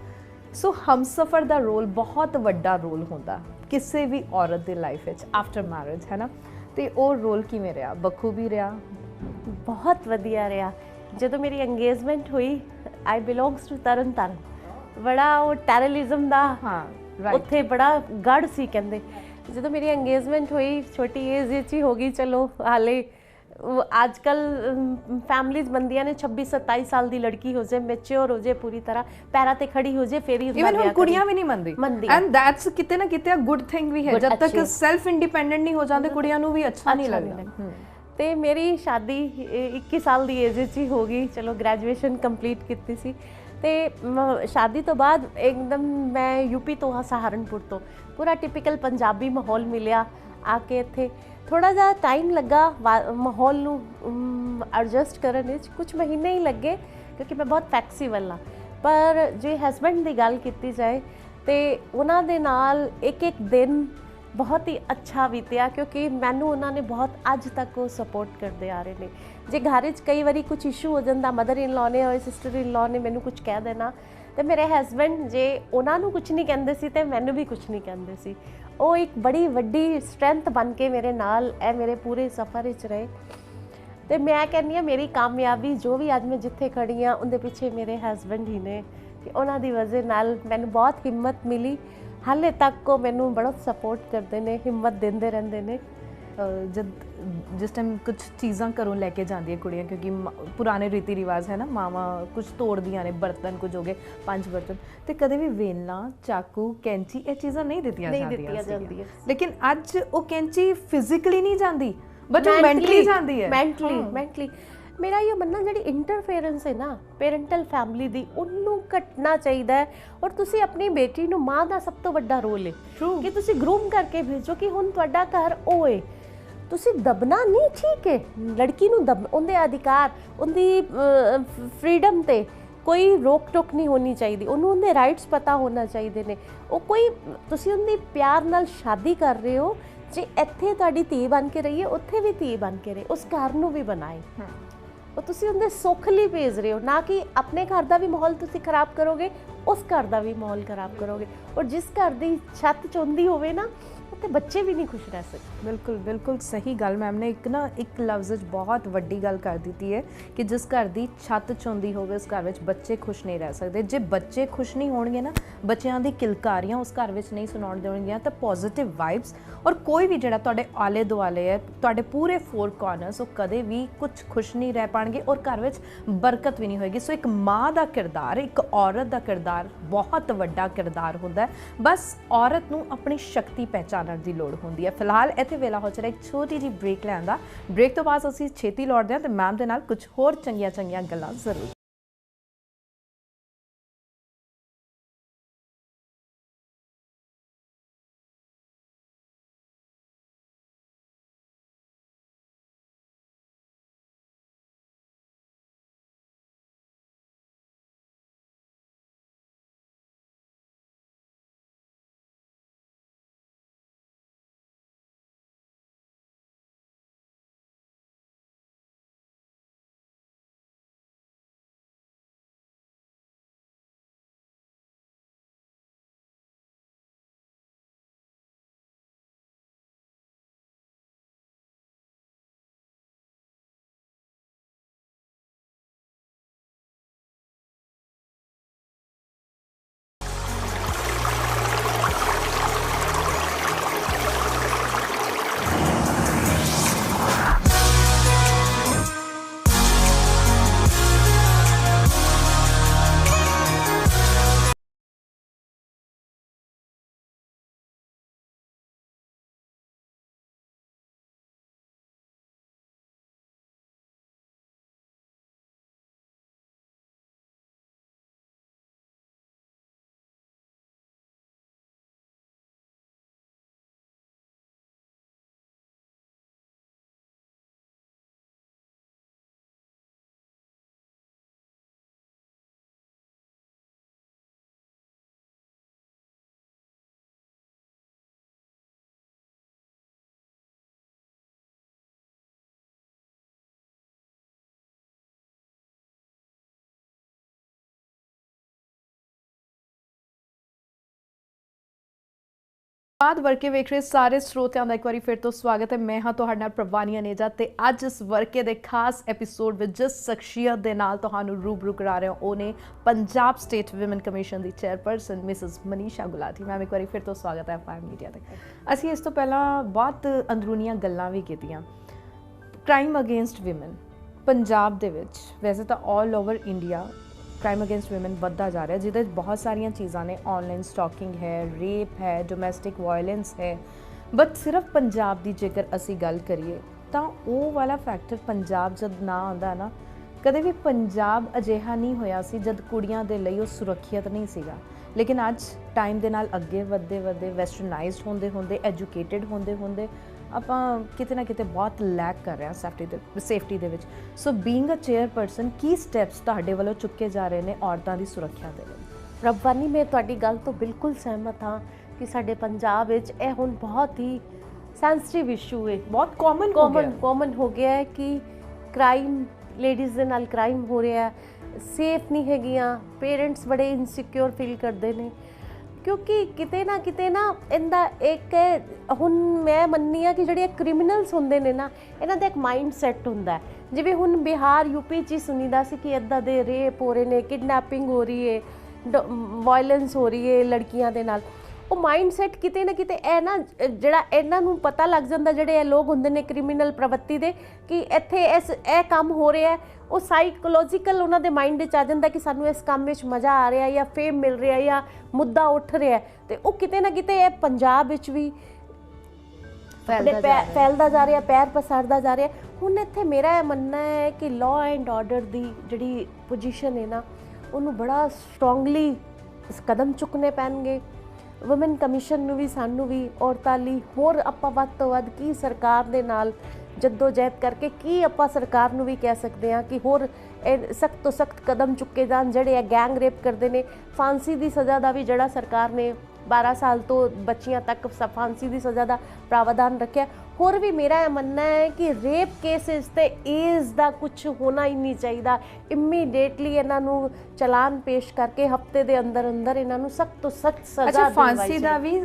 ਸੋ ਹਮਸਫਰ ਦਾ ਰੋਲ ਬਹੁਤ ਵੱਡਾ ਰੋਲ ਹੁੰਦਾ ਕਿਸੇ ਵੀ ਔਰਤ ਦੀ ਲਾਈਫ ਵਿੱਚ ਆਫਟਰ ਮੈਰਿਜ, ਹੈ ਨਾ। ਤੇ ਉਹ ਰੋਲ ਕਿਵੇਂ ਰਿਹਾ? ਬਖੂਬੀ ਰਿਹਾ? ਬਹੁਤ ਵਧੀਆ ਰਿਹਾ। ਜਦੋਂ ਮੇਰੀ ਅੰਗੇਜਮੈਂਟ ਹੋਈ, ਆਈ ਬਿਲੋਂਗਸ ਟੂ ਤਰਨ ਤਾਰਨ। ਬੜਾ ਉਹ ਟੈਰਰਿਜ਼ਮ ਦਾ ਉੱਥੇ ਬੜਾ ਗੜ ਸੀ ਕਹਿੰਦੇ। ਜਦੋਂ ਮੇਰੀ ਅੰਗੇਜਮੈਂਟ ਹੋਈ, ਛੋਟੀ ਏਜ ਵਿੱਚ ਹੀ ਹੋ ਗਈ। ਚਲੋ ਹਾਲੇ ਅੱਜ ਕੱਲ੍ਹ ਫੈਮਲੀਜ਼ ਬਣਦੀਆਂ ਨੇ 26-27 ਸਾਲ ਦੀ ਲੜਕੀ ਹੋ ਜਾਏ, ਮੈਚਿਓਰ ਹੋ ਜਾਏ, ਪੂਰੀ ਤਰ੍ਹਾਂ ਪੈਰਾਂ ਤੇ ਖੜੀ ਹੋ ਜਾਏ, ਫਿਰ ਹੀ ਇਵਨ ਹੁਣ ਕੁੜੀਆਂ ਵੀ ਨਹੀਂ ਮੰਨਦੀ ਐਂਡ ਦੈਟਸ ਕਿਤੇ ਨਾ ਕਿਤੇ ਗੁੱਡ ਥਿੰਗ ਵੀ ਹੈ। ਜਦ ਤੱਕ ਸੈਲਫ ਇੰਡੀਪੈਂਡੈਂਟ ਨਹੀਂ ਹੋ ਜਾਂਦੇ ਕੁੜੀਆਂ ਨੂੰ ਵੀ ਅੱਛਾ ਨਹੀਂ ਲੱਗਦਾ। ਤੇ ਮੇਰੀ ਸ਼ਾਦੀ 21 ਸਾਲ ਦੀ ਏਜ ਵਿੱਚ ਹੀ ਹੋ ਗਈ। ਚਲੋ ਗ੍ਰੈਜੂਏਸ਼ਨ ਕੰਪਲੀਟ ਕੀਤੀ ਸੀ। ਤੇ ਸ਼ਾਦੀ ਤੋਂ ਬਾਅਦ ਇੱਕਦਮ ਮੈਂ ਯੂਪੀ ਤੋਂ ਹਾਂ, ਸਹਾਰਨਪੁਰ ਤੋਂ। ਪੂਰਾ ਟਿਪੀਕਲ ਪੰਜਾਬੀ ਮਾਹੌਲ ਮਿਲਿਆ ਆ ਕੇ ਇੱਥੇ। ਥੋੜ੍ਹਾ ਜਿਹਾ ਟਾਈਮ ਲੱਗਾ ਮਾਹੌਲ ਨੂੰ ਐਡਜਸਟ ਕਰਨ ਵਿੱਚ, ਕੁਝ ਮਹੀਨੇ ਹੀ ਲੱਗੇ ਕਿਉਂਕਿ ਮੈਂ ਬਹੁਤ ਫਲੈਕਸੀਬਲ ਹਾਂ। ਪਰ ਜੇ ਹਸਬੈਂਡ ਦੀ ਗੱਲ ਕੀਤੀ ਜਾਏ ਤੇ ਉਹਨਾਂ ਦੇ ਨਾਲ ਇੱਕ ਦਿਨ ਬਹੁਤ ਹੀ ਅੱਛਾ ਬੀਤਿਆ, ਕਿਉਂਕਿ ਮੈਨੂੰ ਉਹਨਾਂ ਨੇ ਬਹੁਤ ਅੱਜ ਤੱਕ ਉਹ ਸਪੋਰਟ ਕਰਦੇ ਆ ਰਹੇ ਨੇ। ਜੇ ਘਰ ਵਿੱਚ ਕਈ ਵਾਰੀ ਕੁਝ ਇਸ਼ੂ ਹੋ ਜਾਂਦਾ, ਮਦਰ ਇਨ ਲਾਅ ਨੇ ਔਰ ਸਿਸਟਰ ਇਨ ਲਾਅ ਨੇ ਮੈਨੂੰ ਕੁਝ ਕਹਿ ਦੇਣਾ, ਤੇ ਮੇਰੇ ਹਸਬੈਂਡ ਜੇ ਉਹਨਾਂ ਨੂੰ ਕੁਝ ਨਹੀਂ ਕਹਿੰਦੇ ਸੀ ਤੇ ਮੈਨੂੰ ਵੀ ਕੁਝ ਨਹੀਂ ਕਹਿੰਦੇ ਸੀ। ਉਹ ਇੱਕ ਬੜੀ ਵੱਡੀ ਸਟਰੈਂਥ ਬਣ ਕੇ ਮੇਰੇ ਨਾਲ ਇਹ ਮੇਰੇ ਪੂਰੇ ਸਫ਼ਰ ਵਿੱਚ ਰਹੇ। ਤੇ ਮੈਂ ਕਹਿੰਦੀ ਹਾਂ ਮੇਰੀ ਕਾਮਯਾਬੀ ਜੋ ਵੀ ਅੱਜ ਮੈਂ ਜਿੱਥੇ ਖੜੀ ਹਾਂ ਉਹਦੇ ਪਿੱਛੇ ਮੇਰੇ ਹਸਬੈਂਡ ਹੀ ਨੇ, ਕਿ ਉਹਨਾਂ ਦੀ ਵਜ੍ਹਾ ਨਾਲ ਮੈਨੂੰ ਬਹੁਤ ਹਿੰਮਤ ਮਿਲੀ। ਹਾਲੇ ਤੱਕ ਉਹ ਮੈਨੂੰ ਬੜਾ ਸਪੋਰਟ ਕਰਦੇ ਨੇ, ਹਿੰਮਤ ਦਿੰਦੇ ਰਹਿੰਦੇ ਨੇ। ਜਿਸ ਟਾਈਮ ਕੁਝ ਚੀਜ਼ਾਂ ਘਰੋਂ ਲੈ ਕੇ ਜਾਂਦੀਆਂ ਕੁੜੀਆਂ, ਕਿਉਂਕਿ ਪੁਰਾਣੇ ਰੀਤੀ ਰਿਵਾਜ ਹੈ ਨਾ, ਮਾਵਾਂ ਕੁਝ ਤੋੜਦੀਆਂ ਨੇ, ਬਰਤਨ ਕੁਝ ਹੋ ਗਏ 5 ਬਰਤਨ, ਤੇ ਕਦੇ ਵੀ ਵੇਲਣਾ, ਚਾਕੂ, ਕੈਂਚੀ ਇਹ ਚੀਜ਼ਾਂ ਨਹੀਂ ਦਿੱਤੀਆਂ ਜਾਂਦੀਆਂ। ਲੇਕਿਨ ਅੱਜ ਉਹ ਕੈਂਚੀ ਫਿਜ਼ੀਕਲੀ ਨਹੀਂ ਜਾਂਦੀ ਬਟ ਉਹ ਮੈਂਟਲੀ ਜਾਂਦੀ ਹੈ। ਮੈਂਟਲੀ ਮੇਰਾ ਇਹ ਮੰਨਣਾ ਜਿਹੜੀ ਇੰਟਰਫੇਰੈਂਸ ਹੈ ਨਾ ਪੇਰੈਂਟਲ ਫੈਮਿਲੀ ਦੀ, ਉਹਨੂੰ ਘਟਣਾ ਚਾਹੀਦਾ ਹੈ। ਔਰ ਤੁਸੀਂ ਆਪਣੀ ਬੇਟੀ ਨੂੰ, ਮਾਂ ਦਾ ਸਭ ਤੋਂ ਵੱਡਾ ਰੋਲ ਹੈ ਕਿ ਤੁਸੀਂ ਗਰੂਮ ਕਰਕੇ ਭੇਜੋ ਕਿ ਹੁਣ ਤੁਹਾਡਾ ਘਰ ਉਹ ਹੈ। ਤੁਸੀਂ ਦਬਣਾ ਨਹੀਂ, ਠੀਕ ਹੈ, ਲੜਕੀ ਨੂੰ ਉਹਦੇ ਅਧਿਕਾਰ, ਉਹਦੀ ਫਰੀडम ਤੇ ਕੋਈ ਰੋਕ ਟੋਕ ਨਹੀਂ ਹੋਣੀ ਚਾਹੀਦੀ, ਉਹਨੂੰ ਉਹਦੇ ਰਾਈਟਸ ਪਤਾ ਹੋਣਾ ਚਾਹੀਦੇ ਨੇ। ਉਹ ਕੋਈ ਤੁਸੀਂ ਉਹਦੀ ਪਿਆਰ ਨਾਲ ਸ਼ਾਦੀ ਕਰ ਰਹੇ ਹੋ, ਜੇ ਇੱਥੇ ਤੁਹਾਡੀ ਧੀ ਬਣ ਕੇ ਰਹੀ ਹੈ ਉੱਥੇ ਵੀ ਧੀ ਬਣ ਕੇ ਰਹੇ, ਉਸ ਘਰ ਨੂੰ ਵੀ ਬਣਾਏ। ਉਹ ਤੁਸੀਂ ਉਹਦੇ ਸੁੱਖ ਲਈ ਭੇਜ ਰਹੇ ਹੋ, ਨਾ ਕਿ ਆਪਣੇ ਘਰ ਦਾ ਵੀ ਮਾਹੌਲ ਤੁਸੀਂ ਖਰਾਬ ਕਰੋਗੇ, ਉਸ ਘਰ ਦਾ ਵੀ ਮਾਹੌਲ ਖਰਾਬ ਕਰੋਗੇ। ਔਰ ਜਿਸ ਘਰ ਦੀ ਛੱਤ ਚੌਂਦੀ ਹੋਵੇ ਨਾ, ਉੱਥੇ ਬੱਚੇ ਵੀ ਨਹੀਂ ਖੁਸ਼ ਰਹਿ ਸਕਦੇ। ਬਿਲਕੁਲ ਬਿਲकुल ਸਹੀ ਗੱਲ ਮੈਮ ਨੇ ਇੱਕ ਲਫ਼ਜ਼ 'ਚ ਬਹੁਤ ਵੱਡੀ ਗੱਲ ਕਰ ਦਿੱਤੀ ਹੈ ਕਿ ਜਿਸ ਘਰ ਦੀ ਛੱਤ ਚੌਂਦੀ ਹੋਵੇ ਉਸ ਘਰ ਵਿੱਚ ਬੱਚੇ ਖੁਸ਼ ਨਹੀਂ ਰਹਿ ਸਕਦੇ। ਜੇ ਬੱਚੇ ਖੁਸ਼ ਨਹੀਂ ਹੋਣਗੇ ਨਾ, ਬੱਚਿਆਂ ਦੀ ਕਿਲਕਾਰੀਆਂ ਉਸ ਘਰ ਵਿੱਚ ਨਹੀਂ ਸੁਣਾਉਣ ਦੇਣਗੀਆਂ, ਤਾਂ ਪੋਜ਼ਿਟਿਵ ਵਾਈਬਸ ਔਰ ਕੋਈ ਵੀ ਜਿਹੜਾ ਤੁਹਾਡੇ ਆਲੇ ਦੁਆਲੇ ਹੈ, ਤੁਹਾਡੇ ਪੂਰੇ ਫੋਰ ਕਾਰਨਰਸ, ਉਹ ਕਦੇ ਵੀ ਕੁਝ ਖੁਸ਼ ਨਹੀਂ ਰਹਿ ਪਾਣਗੇ ਔਰ ਘਰ ਵਿੱਚ ਬਰਕਤ ਵੀ ਨਹੀਂ ਹੋਏਗੀ। ਸੋ ਇੱਕ ਮਾਂ ਦਾ ਕਿਰਦਾਰ, ਇੱਕ ਔਰਤ ਦਾ ਕਿਰਦਾਰ ਬਹੁਤ ਵੱਡਾ ਕਿਰਦਾਰ ਹੁੰਦਾ ਹੈ। ਬਸ ਔਰਤ ਨੂੰ ਆਪਣੀ ਸ਼ਕਤੀ ਪਹਿਚਾਨਣ ਦੀ ਲੋੜ ਹੁੰਦੀ ਹੈ। ਫਿਲਹਾਲ ਇੱਥੇ ਵੇਲਾ ਹੋ ਚਲਾ ਇੱਕ ਛੋਟੀ ਜਿਹੀ ਬ੍ਰੇਕ ਲੈਣ ਦਾ। ਬ੍ਰੇਕ ਤੋਂ ਬਾਅਦ ਅਸੀਂ ਛੇਤੀ ਲੌਟਦੇ ਹਾਂ ਤੇ ਮੈਮ ਦੇ ਨਾਲ ਕੁਝ ਹੋਰ ਚੰਗੀਆਂ ਗੱਲਾਂ ਜ਼ਰੂਰ। ਬਾਅਦ ਵਰਕੇ ਵੇਖ ਰਹੇ ਸਾਰੇ ਸਰੋਤਿਆਂ ਦਾ ਇੱਕ ਵਾਰੀ ਫਿਰ ਤੋਂ ਸਵਾਗਤ ਹੈ। ਮੈਂ ਹਾਂ ਤੁਹਾਡੇ ਨਾਲ ਪ੍ਰਵਾਨੀ ਅਨੇਜਾ ਤੇ ਅੱਜ ਇਸ ਵਰਕੇ ਦੇ ਖਾਸ ਐਪੀਸੋਡ ਵਿੱਚ ਜਿਸ ਸ਼ਖਸੀਅਤ ਦੇ ਨਾਲ ਤੁਹਾਨੂੰ ਰੂਬਰੂ ਕਰਾ ਰਹੇ ਹਾਂ ਉਹ ਨੇ ਪੰਜਾਬ ਸਟੇਟ ਵਿਮਨ ਕਮਿਸ਼ਨ ਦੀ chairperson Mrs Manisha Gulati. Ma'am ਇੱਕ ਵਾਰੀ ਫਿਰ ਤੋਂ ਸਵਾਗਤ ਹੈ ਫਾਇਰ ਮੀਡੀਆ ਤੇ। ਅਸੀਂ ਇਸ ਤੋਂ ਪਹਿਲਾਂ ਬਹੁਤ ਅੰਦਰੂਨੀਆਂ ਗੱਲਾਂ ਵੀ ਕੀਤੀਆਂ। ਕ੍ਰਾਈਮ ਅਗੇਂਸਟ ਵਿਮਨ ਪੰਜਾਬ ਦੇ ਵਿੱਚ, ਵੈਸੇ ਤਾਂ all over India crime against women ਵੱਧਦਾ ਜਾ ਰਿਹਾ, ਜਿਹਦੇ ਵਿੱਚ ਬਹੁਤ ਸਾਰੀਆਂ ਚੀਜ਼ਾਂ ਨੇ। ਆਨਲਾਈਨ ਸਟਾਕਿੰਗ ਹੈ, ਰੇਪ ਹੈ, ਡੋਮੈਸਟਿਕ ਵਾਇਲੈਂਸ ਹੈ, ਬਟ ਸਿਰਫ ਪੰਜਾਬ ਦੀ ਜੇਕਰ ਅਸੀਂ ਗੱਲ ਕਰੀਏ ਤਾਂ ਉਹ ਵਾਲਾ ਫੈਕਟਰ ਪੰਜਾਬ ਜਦ ਨਾ ਆਉਂਦਾ ਨਾ, ਕਦੇ ਵੀ ਪੰਜਾਬ ਅਜਿਹਾ ਨਹੀਂ ਹੋਇਆ ਸੀ ਜਦ ਕੁੜੀਆਂ ਦੇ ਲਈ ਉਹ ਸੁਰੱਖਿਅਤ ਨਹੀਂ ਸੀਗਾ। ਲੇਕਿਨ ਅੱਜ ਟਾਈਮ ਦੇ ਨਾਲ ਅੱਗੇ ਵਧਦੇ ਵੈਸਟਰਨਾਈਜ਼ਡ ਹੁੰਦੇ ਐਜੂਕੇਟਿਡ ਹੁੰਦੇ ਆਪਾਂ ਕਿਤੇ ਨਾ ਕਿਤੇ ਬਹੁਤ ਲੈਕ ਕਰ ਰਹੇ ਹਾਂ ਸੇਫਟੀ ਦੇ ਵਿੱਚ। ਸੋ ਬੀਇੰਗ ਅ ਚੇਅਰਪਰਸਨ, ਕੀ ਸਟੈਪਸ ਤੁਹਾਡੇ ਵੱਲੋਂ ਚੁੱਕੇ ਜਾ ਰਹੇ ਨੇ ਔਰਤਾਂ ਦੀ ਸੁਰੱਖਿਆ ਦੇ ਲਈ? ਪ੍ਰਭਵਾਨੀ, ਮੈਂ ਤੁਹਾਡੀ ਗੱਲ ਤੋਂ ਬਿਲਕੁਲ ਸਹਿਮਤ ਹਾਂ ਕਿ ਸਾਡੇ ਪੰਜਾਬ ਵਿੱਚ ਇਹ ਹੁਣ ਬਹੁਤ ਹੀ ਸੈਂਸਿਟਿਵ ਇਸ਼ੂ ਹੈ, ਬਹੁਤ ਕਾਮਨ ਹੋ ਗਿਆ ਹੈ ਕਿ ਕ੍ਰਾਈਮ, ਲੇਡੀਜ਼ ਦੇ ਨਾਲ ਕ੍ਰਾਈਮ ਹੋ ਰਿਹਾ, ਸੇਫ ਨਹੀਂ ਹੈਗੀਆਂ, ਪੇਰੈਂਟਸ ਬੜੇ ਇਨਸਿਕਿਉਰ ਫੀਲ ਕਰਦੇ ਨੇ ਕਿਉਂਕਿ ਕਿਤੇ ਨਾ ਇਹਦਾ ਇੱਕ ਹੁਣ ਮੈਂ ਮੰਨਨੀ ਆ ਕਿ ਜਿਹੜੇ ਕ੍ਰਿਮੀਨਲਸ ਹੁੰਦੇ ਨੇ ਨਾ, ਇਹਨਾਂ ਦਾ ਇੱਕ ਮਾਈਂਡ ਸੈੱਟ ਹੁੰਦਾ। ਜਿਵੇਂ ਹੁਣ ਬਿਹਾਰ, ਯੂਪੀ 'ਚ ਹੀ ਸੁਣੀਦਾ ਸੀ ਕਿ ਇੱਦਾਂ ਦੇ ਰੇਪ ਹੋ ਰਹੇ ਨੇ, ਕਿਡਨੈਪਿੰਗ ਹੋ ਰਹੀ ਹੈ, ਵਾਇਲੈਂਸ ਹੋ ਰਹੀ ਹੈ ਲੜਕੀਆਂ ਦੇ ਨਾਲ। ਉਹ ਮਾਈਂਡ ਸੈੱਟ ਕਿਤੇ ਨਾ ਕਿਤੇ ਇਹ ਨਾ ਜਿਹੜਾ ਇਹਨਾਂ ਨੂੰ ਪਤਾ ਲੱਗ ਜਾਂਦਾ, ਜਿਹੜੇ ਇਹ ਲੋਕ ਹੁੰਦੇ ਨੇ ਕ੍ਰਿਮੀਨਲ ਪ੍ਰਵਿਰਤੀ ਦੇ, ਕਿ ਇੱਥੇ ਇਹ ਕੰਮ ਹੋ ਰਿਹਾ, ਉਹ ਸਾਈਕੋਲੋਜੀਕਲ ਉਹਨਾਂ ਦੇ ਮਾਈਂਡ ਵਿੱਚ ਆ ਜਾਂਦਾ ਕਿ ਸਾਨੂੰ ਇਸ ਕੰਮ ਵਿੱਚ ਮਜ਼ਾ ਆ ਰਿਹਾ ਜਾਂ ਫੇਮ ਮਿਲ ਰਿਹਾ ਜਾਂ ਮੁੱਦਾ ਉੱਠ ਰਿਹਾ, ਤੇ ਉਹ ਕਿਤੇ ਨਾ ਕਿਤੇ ਇਹ ਪੰਜਾਬ ਵਿੱਚ ਵੀ ਫੈਲਦਾ ਜਾ ਰਿਹਾ, ਪੈਰ ਪਸਾਰਦਾ ਜਾ ਰਿਹਾ। ਹੁਣ ਇੱਥੇ ਮੇਰਾ ਇਹ ਮੰਨਣਾ ਹੈ ਕਿ ਲਾਅ ਐਂਡ ਆਰਡਰ ਦੀ ਜਿਹੜੀ ਪੋਜੀਸ਼ਨ ਹੈ ਨਾ, ਉਹਨੂੰ ਬੜਾ ਸਟਰੋਂਗਲੀ ਕਦਮ ਚੁੱਕਣੇ ਪੈਣਗੇ। ਵੂਮਨ ਕਮਿਸ਼ਨ ਨੂੰ ਵੀ ਸਾਨੂੰ ਵੀ ਔਰਤਾਂ ਲਈ ਹੋਰ ਆਪਾਂ ਵੱਧ ਤੋਂ ਵੱਧ ਕੀ ਸਰਕਾਰ ਦੇ ਨਾਲ ਜਦੋਜਹਿਦ ਕਰਕੇ ਕੀ ਆਪਾਂ ਸਰਕਾਰ ਨੂੰ ਵੀ ਕਹਿ ਸਕਦੇ ਹਾਂ ਕਿ ਹੋਰ ਸਖਤ ਤੋਂ ਸਖਤ ਕਦਮ ਚੁੱਕੇ ਜਾਣ। ਜਿਹੜੇ ਇਹ ਗੈਂਗ ਰੇਪ ਕਰਦੇ ਨੇ, ਫਾਂਸੀ ਦੀ ਸਜ਼ਾ ਦਾ ਵੀ ਜਿਹੜਾ ਸਰਕਾਰ ਨੇ 12 ਸਾਲ ਤੋਂ ਬੱਚੀਆਂ ਤੱਕ ਫਾਂਸੀ ਦੀ ਸਜ਼ਾ ਦਾ ਪ੍ਰਾਵਧਾਨ ਰੱਖਿਆ। ਹੋਰ ਵੀ ਮੇਰਾ ਇਹ ਮੰਨਣਾ ਹੈ ਕਿ ਰੇਪ ਕੇਸਿਸ ਤੇ ਏਜ ਦਾ ਕੁਝ ਹੋਣਾ ਹੀ ਨਹੀਂ ਚਾਹੀਦਾ। ਇਮੀਡੀਏਟਲੀ ਇਹਨਾਂ ਨੂੰ ਚਲਾਨ ਪੇਸ਼ ਕਰਕੇ ਹਫਤੇ ਦੇ ਅੰਦਰ ਅੰਦਰ ਇਹਨਾਂ ਨੂੰ ਸਖਤ ਤੋਂ ਸਖਤ ਸਜ਼ਾ ਅੱਛਾ, ਦਿਲਵਾਈ ਫਾਂਸੀ ਦਾ ਵੀ